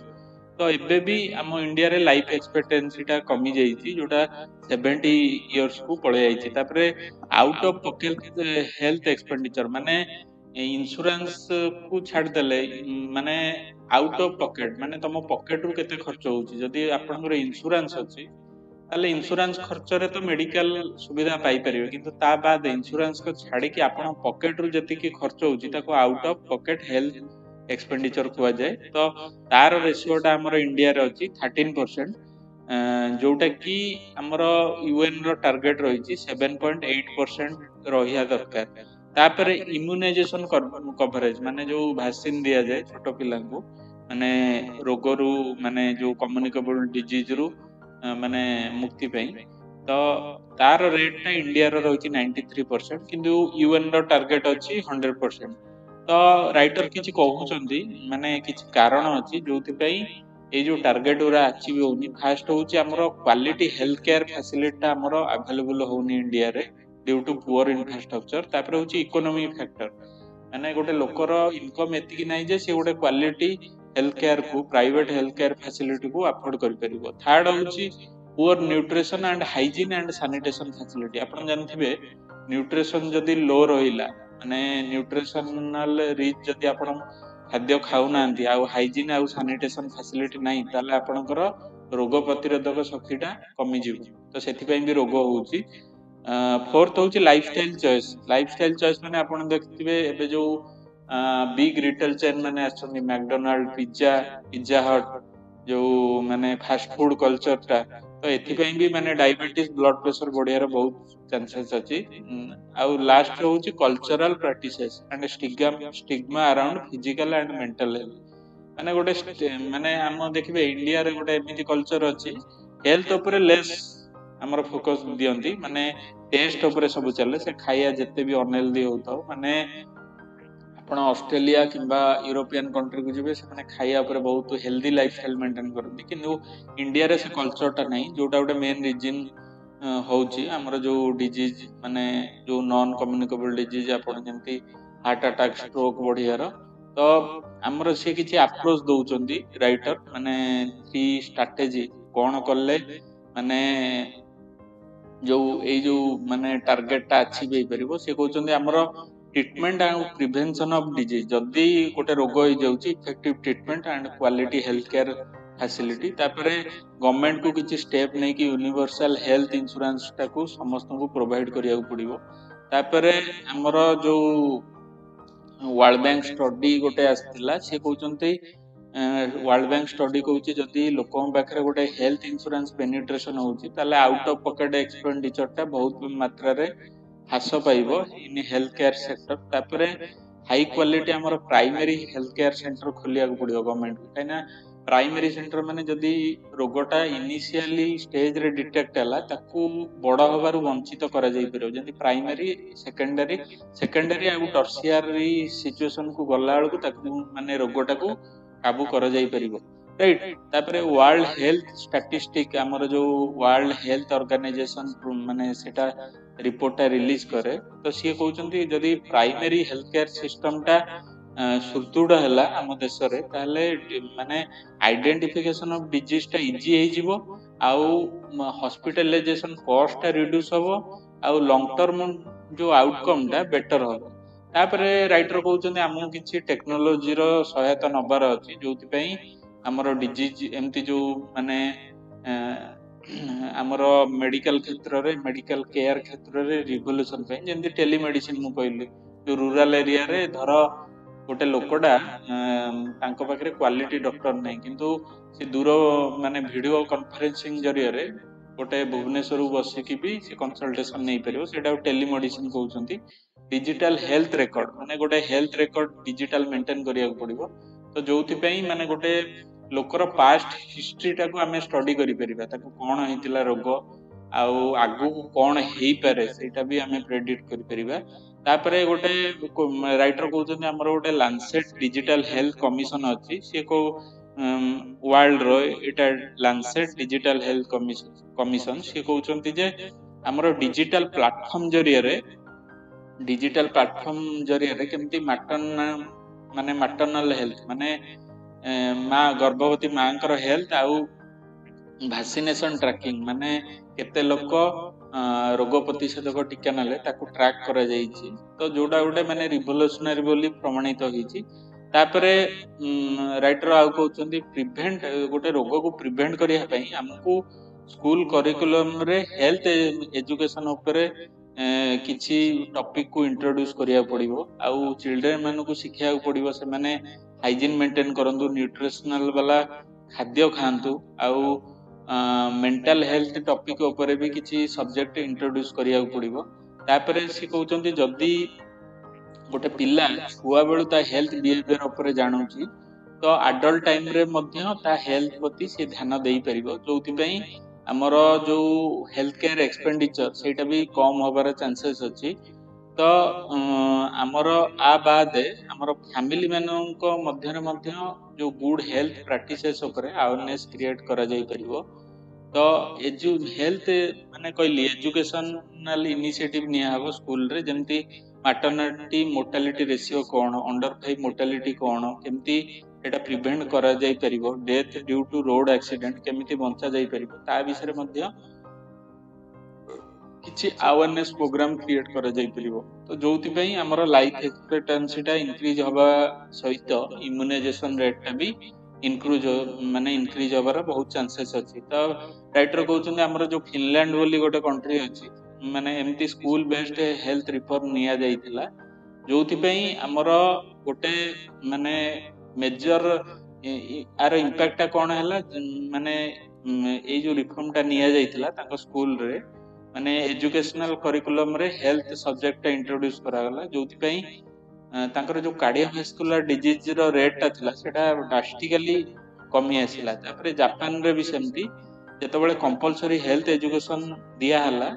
तो एबे भी हम इंडिया रे लाइफ एक्सपेक्टेंसी टा कमी जाईची जोटा 70 इयर्स को पळे जाईची। तापरे out of pocket health expenditure माने इंश्योरेंस को छाड़ देले माने आउट ऑफ पॉकेट माने तम पॉकेट रु केते खर्च होउची जदी आपनकर इंश्योरेंस अछि ताले इंश्योरेंस खर्च रे तो मेडिकल सुविधा पाई परिबे किंतु ता बाद इंश्योरेंस को छाड़ी कि आपन पॉकेट रु जति कि खर्च होउची ताको out of pocket health expenditure कुआ जाय। तो तार रेशियो टा हमर इंडिया रे अछि 13% जोटा कि हमर यूएन रो टारगेट रहिछि 7.8% रहिया दरकार। तापरे इम्यूनाइजेशन कवरेज माने जो वैक्सीन दिया जाय छोटो पिला को माने रोगरु माने जो कम्युनिकेबल डिजीज रु माने मुक्ति पई। तो तार रेट टा इंडिया रो रहिछि 93% किंतु यूएन रो टारगेट अछि 100%। तो राइटर किछि कहउचंदी माने किछि कारण अछि जोथि पई ए जो टारगेट उरा अचीव होउनी। फर्स्ट होउची हमरो क्वालिटी हेल्थ केयर फैसिलिटी हमरो अवेलेबल होउनी इंडिया रे ड्यू टू पुअर इंफ्रास्ट्रक्चर। तापर होउची इकोनॉमिक फैक्टर माने गोटे लोकर इनकम एतिकी नै जे से गोटे क्वालिटी हेल्थ केयर को प्राइवेट हेल्थ केयर फैसिलिटी को अफोर्ड करि परिबो। थर्ड होउची poor nutrition and hygiene and sanitation facility. आपण जानथिबे न्यूट्रिशन जदी लो रहिला माने न्यूट्रिशनल रिच जदी आपण खाद्य खाउ नांती आ हाइजीन आ सैनिटेशन फैसिलिटी नै ताले आपणकर रोग प्रतिरोधक शक्तिटा कमी जिवो तो सेथि पई भी रोग होउची। फोर्थ होउची लाइफस्टाइल चॉइस माने आपण देखथिबे एबे जो बिग रिटेल चेन माने आछन मैकडॉनल्ड पिज्जा हट जो माने फास्ट फूड कल्चर टा तो एथि पई भी माने डायबिटीज ब्लड प्रेशर बढ़ियार बहुत चांसेस अछि। आ लास्ट होउची cultural practices and stigma around physical and mental health माने गोटे माने हम देखिबे इंडिया रे गोटे एमिति कल्चर अछि हेल्थ ऊपर लेस ଆମର ଫୋକସ୍ ଦିଅନ୍ତି, ମାନେ ଟେଷ୍ଟ ଉପରେ ସବୁ ଚାଲେ। ସେ ଖାଇବା ଯେତେ ବି ଅନହେଲ୍ଦି ହଉଥାଉ, ମାନେ ଆପଣ ଅଷ୍ଟ୍ରେଲିଆ କିମ୍ବା ୟୁରୋପିଆନ କଣ୍ଟ୍ରିକୁ ଯିବେ, ସେମାନେ ଖାଇବା ଉପରେ ବହୁତ ହେଲ୍ଦି ଲାଇଫଷ୍ଟାଇଲ ମେଣ୍ଟେନ କରନ୍ତି। କିନ୍ତୁ ଇଣ୍ଡିଆରେ ସେ କଲଚରଟା ନାହିଁ, ଯୋଉଟା ଗୋଟେ ମେନ୍ ରିଜିନ୍ ହଉଛି ଆମର ଯୋଉ ଡିଜିଜ, ମାନେ ଯୋଉ ନନ୍ କମ୍ୟୁନିକେବଲ ଡିଜିଜ, ଆପଣ ଯେମିତି ହାର୍ଟ ଆଟାକ୍, ଷ୍ଟ୍ରୋକ ବଢିବାର। ତ ଆମର ସେ କିଛି ଆପ୍ରୋଚ ଦଉଛନ୍ତି ରାଇଟର, ମାନେ 3 ଷ୍ଟ୍ରାଟେଜି କଣ କଲେ ମାନେ ଯୋଉ ଏଇ ଯୋଉ ମାନେ ଟାର୍ଗେଟଟା ଆଚିଭ୍ ହେଇପାରିବ। ସେ କହୁଛନ୍ତି ଆମର ଟ୍ରିଟମେଣ୍ଟ ଆଉ ପ୍ରିଭେନ୍ସନ ଅଫ ଡିଜିଜ, ଯଦି ଗୋଟେ ରୋଗ ହେଇଯାଉଛି, effective treatment and quality health care facility. ତାପରେ ଗଭର୍ଣ୍ଣମେଣ୍ଟ କୁ କିଛି ଷ୍ଟେପ୍ ନେଇକି ୟୁନିଭର୍ସାଲ ହେଲ୍ଥ ଇନ୍ସୁରାନ୍ସ ଟାକୁ ସମସ୍ତଙ୍କୁ ପ୍ରୋଭାଇଡ କରିବାକୁ ପଡିବ। ତାପରେ ଆମର ଯୋଉ ୱାର୍ଲଡ ବ୍ୟାଙ୍କ ଷ୍ଟଡି ଗୋଟେ ଆସିଥିଲା, ସେ କହୁଛନ୍ତି ୱାର୍ଲଡ ବ୍ୟାଙ୍କ ଷ୍ଟଡି କହୁଛି ଯଦି ଲୋକଙ୍କ ପାଖରେ ଗୋଟେ ହେଲ୍ଥ ଇନ୍ସୁରାନ୍ସ ପେନିଟ୍ରେସନ ହଉଛି, ତାହେଲେ ଆଉଟ ଅଫ ପକେଟ ଏକ୍ସପେଣ୍ଡିଚର ଟା ବହୁତ ମାତ୍ରାରେ ହ୍ରାସ ପାଇବ ଇନ ହେଲ୍ଥ କେୟାର ସେକ୍ଟର। ତାପରେ ହାଇ କ୍ୱାଲିଟି ଆମର ପ୍ରାଇମେରୀ ହେଲ୍ଥ କେୟାର ସେଣ୍ଟର ଖୋଲିବାକୁ ପଡିବ ଗଭର୍ଣ୍ଣମେଣ୍ଟକୁ, କାହିଁକିନା ପ୍ରାଇମେରୀ ସେଣ୍ଟର ମାନେ ଯଦି ରୋଗଟା ଇନିସିଆଲି ଷ୍ଟେଜରେ ଡିଟେକ୍ଟ ହେଲା, ତାକୁ ବଡ ହବାରୁ ବଞ୍ଚିତ କରାଯାଇ ପାରିବ। ଯେମିତି ପ୍ରାଇମେରୀ, ସେକେଣ୍ଡାରୀ ଆଉ ଟର୍ସିଆରୀ ସିଚୁଏସନକୁ ଗଲା ବେଳକୁ ତାକୁ ମାନେ ରୋଗଟାକୁ କାବୁ କରାଯାଇ ପାରିବ, ରାଇଟ୍। ତାପରେ ୱାର୍ଲଡ ହେଲ୍ଥ ଷ୍ଟାଟିଷ୍ଟିକ, ଆମର ଯୋଉ ୱାର୍ଲଡ ହେଲ୍ଥ ଅର୍ଗାନାଇଜେସନ ମାନେ ସେଟା ରିପୋର୍ଟଟା ରିଲିଜ କରେ, ତ ସିଏ କହୁଛନ୍ତି ଯଦି ପ୍ରାଇମେରୀ ହେଲ୍ଥ କେୟାର ସିଷ୍ଟମଟା ସୁଦୃଢ ହେଲା ଆମ ଦେଶରେ, ତାହେଲେ ମାନେ ଆଇଡେଣ୍ଟିଫିକେସନ ଅଫ ଡିଜିଜ ଟା ଇଜି ହେଇଯିବ, ଆଉ ହସ୍ପିଟାଲାଇଜେସନ କଷ୍ଟ ଟା ରିଡ୍ୟୁସ ହବ, ଆଉ ଲଙ୍ଗ ଟର୍ମ ଯୋଉ ଆଉଟକମ୍ ଟା ବେଟର ହବ। ତାପରେ ରାଇଟର କହୁଛନ୍ତି ଆମକୁ କିଛି ଟେକ୍ନୋଲୋଜିର ସହାୟତା ନବାର ଅଛି, ଯୋଉଥିପାଇଁ ଆମର ଡିଜିଜ ଏମିତି ଯୋଉ ମାନେ ଆମର ମେଡିକାଲ କ୍ଷେତ୍ରରେ, ମେଡିକାଲ କେୟାର କ୍ଷେତ୍ରରେ ରିଭଲ୍ୟୁସନ ପାଇଁ, ଯେମିତି ଟେଲିମେଡିସିନ ମୁଁ କହିଲି, ଯୋଉ ରୁରାଲ ଏରିଆରେ ଧର ଗୋଟେ ଲୋକଟା ତାଙ୍କ ପାଖରେ କ୍ୱାଲିଟି ଡକ୍ଟର ନାହିଁ, କିନ୍ତୁ ସେ ଦୂର ମାନେ ଭିଡିଓ କନଫରେନ୍ସିଂ ଜରିଆରେ ଗୋଟେ ଭୁବନେଶ୍ୱରରୁ ବସିକି ବି ସେ କନସଲଟେସନ ନେଇପାରିବ, ସେଇଟାକୁ ଟେଲିମେଡିସିନ କହୁଛନ୍ତି। ଡିଜିଟାଲ ହେଲ୍ଥ ରେକର୍ଡ, ମାନେ ଗୋଟେ ହେଲ୍ଥ ରେକର୍ଡ ଡିଜିଟାଲ ମେଣ୍ଟେନ କରିବାକୁ ପଡିବ। ତ ଯୋଉଥିପାଇଁ ମାନେ ଗୋଟେ ଲୋକର ପାଷ୍ଟ ହିଷ୍ଟ୍ରିଟାକୁ ଆମେ ଷ୍ଟଡି କରିପାରିବା, ତାକୁ କଣ ହେଇଥିଲା ରୋଗ, ଆଉ ଆଗକୁ କଣ ହେଇପାରେ ସେଇଟା ବି ଆମେ ପ୍ରେଡିକ୍ଟ କରିପାରିବା। ତାପରେ ଗୋଟେ ରାଇଟର କହୁଛନ୍ତି ଆମର ଗୋଟେ ଲାନ୍ସେଟ ଡିଜିଟାଲ ହେଲ୍ଥ କମିଶନ ଅଛି, ସିଏ କୋଉ ୱାର୍ଲଡ ର ଏଇଟା ଲାନ୍ସେଟ ଡିଜିଟାଲ ହେଲ୍ଥ କମିଶନ। ସିଏ କହୁଛନ୍ତି ଯେ ଆମର ଡିଜିଟାଲ ପ୍ଲାଟଫର୍ମ ଜରିଆରେ କେମିତି ମାଟର୍ନାଲ ହେଲ୍ଥ, ମାନେ ମା ଗର୍ଭବତୀ ମାଙ୍କର ହେଲ୍ଥ ଆଉ ଭ୍ୟାକ୍ସିନେସନ ଟ୍ରାକିଂ, ମାନେ କେତେ ଲୋକ ରୋଗ ପ୍ରତିଷେଧକ ଟୀକା ନେଲେ ତାକୁ ଟ୍ରାକ୍ କରାଯାଇଛି। ତ ଯୋଉଟା ଗୋଟେ ମାନେ ରିଭଲ୍ୟୁସନାରୀ ବୋଲି ପ୍ରମାଣିତ ହେଇଛି। ତାପରେ ରାଇଟର ଆଉ କହୁଛନ୍ତି ଗୋଟେ ରୋଗକୁ ପ୍ରିଭେଣ୍ଟ କରିବା ପାଇଁ ଆମକୁ ସ୍କୁଲ କରିକୁଲମରେ ହେଲ୍ଥ ଏଜୁକେସନ ଉପରେ କିଛି ଟପିକ କୁ ଇଣ୍ଟ୍ରୋଡ୍ୟୁସ କରିବାକୁ ପଡିବ, ଆଉ ଚିଲଡ୍ରେନ ମାନଙ୍କୁ ଶିଖେଇବାକୁ ପଡିବ ସେମାନେ ହାଇଜିନ ମେଣ୍ଟେନ କରନ୍ତୁ, ନ୍ୟୁଟ୍ରିସନାଲ ବାଲା ଖାଦ୍ୟ ଖାଆନ୍ତୁ, ଆଉ ମେଣ୍ଟାଲ ହେଲ୍ଥ ଟପିକ ଉପରେ ବି କିଛି ସବଜେକ୍ଟ ଇଣ୍ଟ୍ରୋଡ୍ୟୁସ କରିବାକୁ ପଡିବ। ତାପରେ ସେ କହୁଛନ୍ତି ଯଦି ଗୋଟେ ପିଲା ଛୁଆ ବେଳୁ ତା ହେଲ୍ଥ ବିହେଭିୟର ଉପରେ ଜାଣୁଛି, ତ ଆଡଲ୍ଟ ଟାଇମରେ ମଧ୍ୟ ତା ହେଲ୍ଥ ପ୍ରତି ସେ ଧ୍ୟାନ ଦେଇପାରିବ, ଯୋଉଥିପାଇଁ ଆମର ଯୋଉ ହେଲ୍ଥ କେୟାର ଏକ୍ସପେଣ୍ଡିଚର ସେଇଟା ବି କମ ହବାର ଚାନ୍ସେସ୍ ଅଛି। ତ ଆମର ଆ ବାଦେ ଆମର ଫ୍ୟାମିଲି ମାନଙ୍କ ମଧ୍ୟରେ ମଧ୍ୟ ଯୋଉ ଗୁଡ ହେଲ୍ଥ ପ୍ରାକ୍ଟିସେସ୍ ଉପରେ ଆୱାରନେସ କ୍ରିଏଟ କରାଯାଇ ପାରିବ। ତ ହେଲ୍ଥ ମାନେ କହିଲି ଏଜୁକେସନାଲ ଇନିସିଏଟିଭ ନିଆହବ ସ୍କୁଲରେ, ଯେମିତି ମାଟର୍ନିଟି ମୋର୍ଟାଲିଟି ରେସିଓ କଣ, ଅଣ୍ଡର 5 ମୋର୍ଟାଲିଟି କଣ, କେମିତି ଏଟା ପ୍ରିଭେଣ୍ଟ କରାଯାଇ ପାରିବ, death due to road accident କେମିତି ବଞ୍ଚା ଯାଇପାରିବ, ତା ବିଷୟରେ ମଧ୍ୟ କିଛି ଆୱାରନେସ ପ୍ରୋଗ୍ରାମ କ୍ରିଏଟ କରାଯାଇ ପାରିବ। ତ ଯୋଉଥିପାଇଁ ଆମର ଲାଇଫ ଏକ୍ସପେକ୍ଟାନ୍ସିଟା ଇନକ୍ରିଜ ହବା ସହିତ ଇମ୍ୟୁନାଇଜେସନ ରେଟ୍ ଟା ବି ଇନକ୍ରିଜ ହବାର ବହୁତ ଚାନ୍ସେସ୍ ଅଛି। ତ ରାଇଟର କହୁଛନ୍ତି ଆମର ଯୋଉ ଫିନଲାଣ୍ଡ ବୋଲି ଗୋଟେ କଣ୍ଟ୍ରି ଅଛି, ମାନେ ଏମିତି ସ୍କୁଲ ବେସ୍ଡ ହେଲ୍ଥ ରିଫର୍ମ ନିଆଯାଇଥିଲା, ଯୋଉଥିପାଇଁ ଆମର ଗୋଟେ ମାନେ ମେଜର ଆର ଇମ୍ପାକ୍ଟ ଟା କଣ ହେଲା, ମାନେ ଏଇ ଯୋଉ ରିଫର୍ମ ଟା ନିଆଯାଇଥିଲା ତାଙ୍କ ସ୍କୁଲରେ, ମାନେ ଏଜୁକେସନାଲ କରିକୁଲମରେ ହେଲ୍ଥ ସବଜେକ୍ଟ ଟା ଇଣ୍ଟ୍ରୋଡ୍ୟୁସ କରାଗଲା, ଯୋଉଥିପାଇଁ ତାଙ୍କର ଯୋଉ କାର୍ଡିଓଭାସ୍କୁଲାର ଡିଜିଜ ର ରେଟ୍ ଟା ଥିଲା ସେଟା ଡ୍ରାଷ୍ଟିକାଲି କମି ଆସିଲା। ତାପରେ ଜାପାନରେ ବି ସେମିତି ଯେତେବେଳେ କମ୍ପଲସରି ହେଲ୍ଥ ଏଜୁକେସନ ଦିଆହେଲା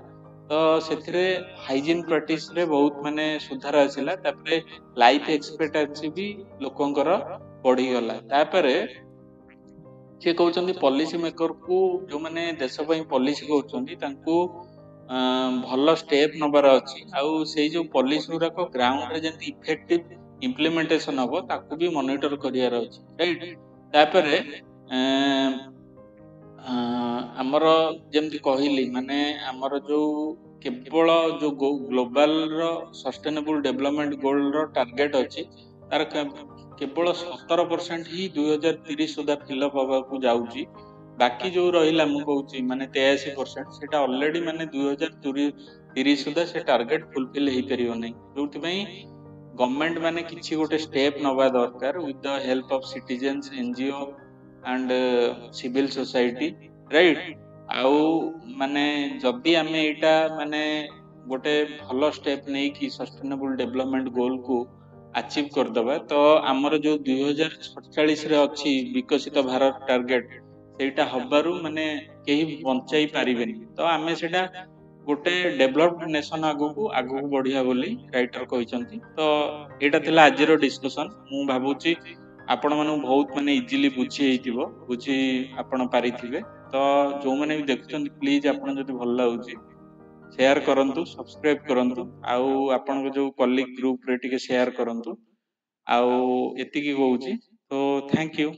ତ ସେଥିରେ ହାଇଜିନ୍ ପ୍ରାକ୍ଟିସ ରେ ବହୁତ ମାନେ ସୁଧାର ଆସିଲା। ତାପରେ ଲାଇଫ ଏକ୍ସପେକ୍ଟାନ୍ସି ବି ଲୋକଙ୍କର ବଢିଗଲା। ତାପରେ ସେ କହୁଛନ୍ତି ପଲିସି ମେକରକୁ, ଯୋଉମାନେ ଦେଶ ପାଇଁ ପଲିସି କରୁଛନ୍ତି ତାଙ୍କୁ ଭଲ ଷ୍ଟେପ ନବାର ଅଛି, ଆଉ ସେଇ ଯୋଉ ପଲିସି ଗୁଡାକ ଗ୍ରାଉଣ୍ଡରେ ଯେମିତି ଇଫେକ୍ଟିଭ ଇମ୍ପ୍ଲିମେଣ୍ଟେସନ ହବ ତାକୁ ବି ମନିଟର କରିବାର ଅଛି, ରାଇଟ। ତାପରେ ଆମର ଯେମିତି କହିଲି, ମାନେ ଆମର ଯୋଉ କେବଳ ଯୋଉ ଗ୍ଲୋବାଲ ର ସଷ୍ଟେନେବୁଲ ଡେଭଲପମେଣ୍ଟ ଗୋଲ ର ଟାର୍ଗେଟ ଅଛି, ତାର କେବଳ 17% ହିଁ 2030 ସୁଦ୍ଧା ଫିଲଅପ ହବାକୁ ଯାଉଛି। ବାକି ଯୋଉ ରହିଲା ମୁଁ କହୁଛି ମାନେ 83%, ସେଟା ଅଲରେଡି ମାନେ 2030 ସୁଦ୍ଧା ସେ ଟାର୍ଗେଟ ଫୁଲଫିଲ ହେଇପାରିବ ନାହିଁ। ଯୋଉଥିପାଇଁ ଗଭର୍ଣମେଣ୍ଟ ମାନେ କିଛି ଗୋଟେ ଷ୍ଟେପ ନବା ଦରକାର with the help of citizens, NGO and civil society, right. ଆଉ ମାନେ ଯଦି ଆମେ ଏଇଟା ମାନେ ଗୋଟେ ଭଲ ଷ୍ଟେପ ନେଇକି ସଷ୍ଟେନେବୁଲ ଡେଭଲପମେଣ୍ଟ ଗୋଲ କୁ ଆଚିଭ କରିଦବା, ତ ଆମର ଯୋଉ 2047 ଅଛି ବିକଶିତ ଭାରତ ଟାର୍ଗେଟ, ସେଇଟା ହବାରୁ ମାନେ କେହି ବଞ୍ଚାଇ ପାରିବେନି। ତ ଆମେ ସେଇଟା ଗୋଟେ ଡେଭଲପଡ ନେସନ ଆଗକୁ ଆଗକୁ ବଢିବା ବୋଲି ରାଇଟର କହିଛନ୍ତି। ତ ଏଇଟା ଥିଲା ଆଜିର ଡିସ୍କସନ। ମୁଁ ଭାବୁଛି ଆପଣ ମାନଙ୍କୁ ବହୁତ ମାନେ ଇଜିଲି ବୁଝି ହେଇଥିବ, ବୁଝି ଆପଣ ପାରିଥିବେ। ତ ଯୋଉମାନେ ବି ଦେଖୁଛନ୍ତି ପ୍ଲିଜ ଆପଣ ଯଦି ଭଲ ଲାଗୁଛି ସେୟାର କରନ୍ତୁ, ସବସ୍କ୍ରାଇବ କରନ୍ତୁ, ଆଉ ଆପଣଙ୍କ ଯୋଉ କଲିଗ ଗ୍ରୁପ ରେ ଟିକେ ସେୟାର କରନ୍ତୁ। ଆଉ ଏତିକି କହୁଛି। ତ ଥ୍ୟାଙ୍କ ୟୁ।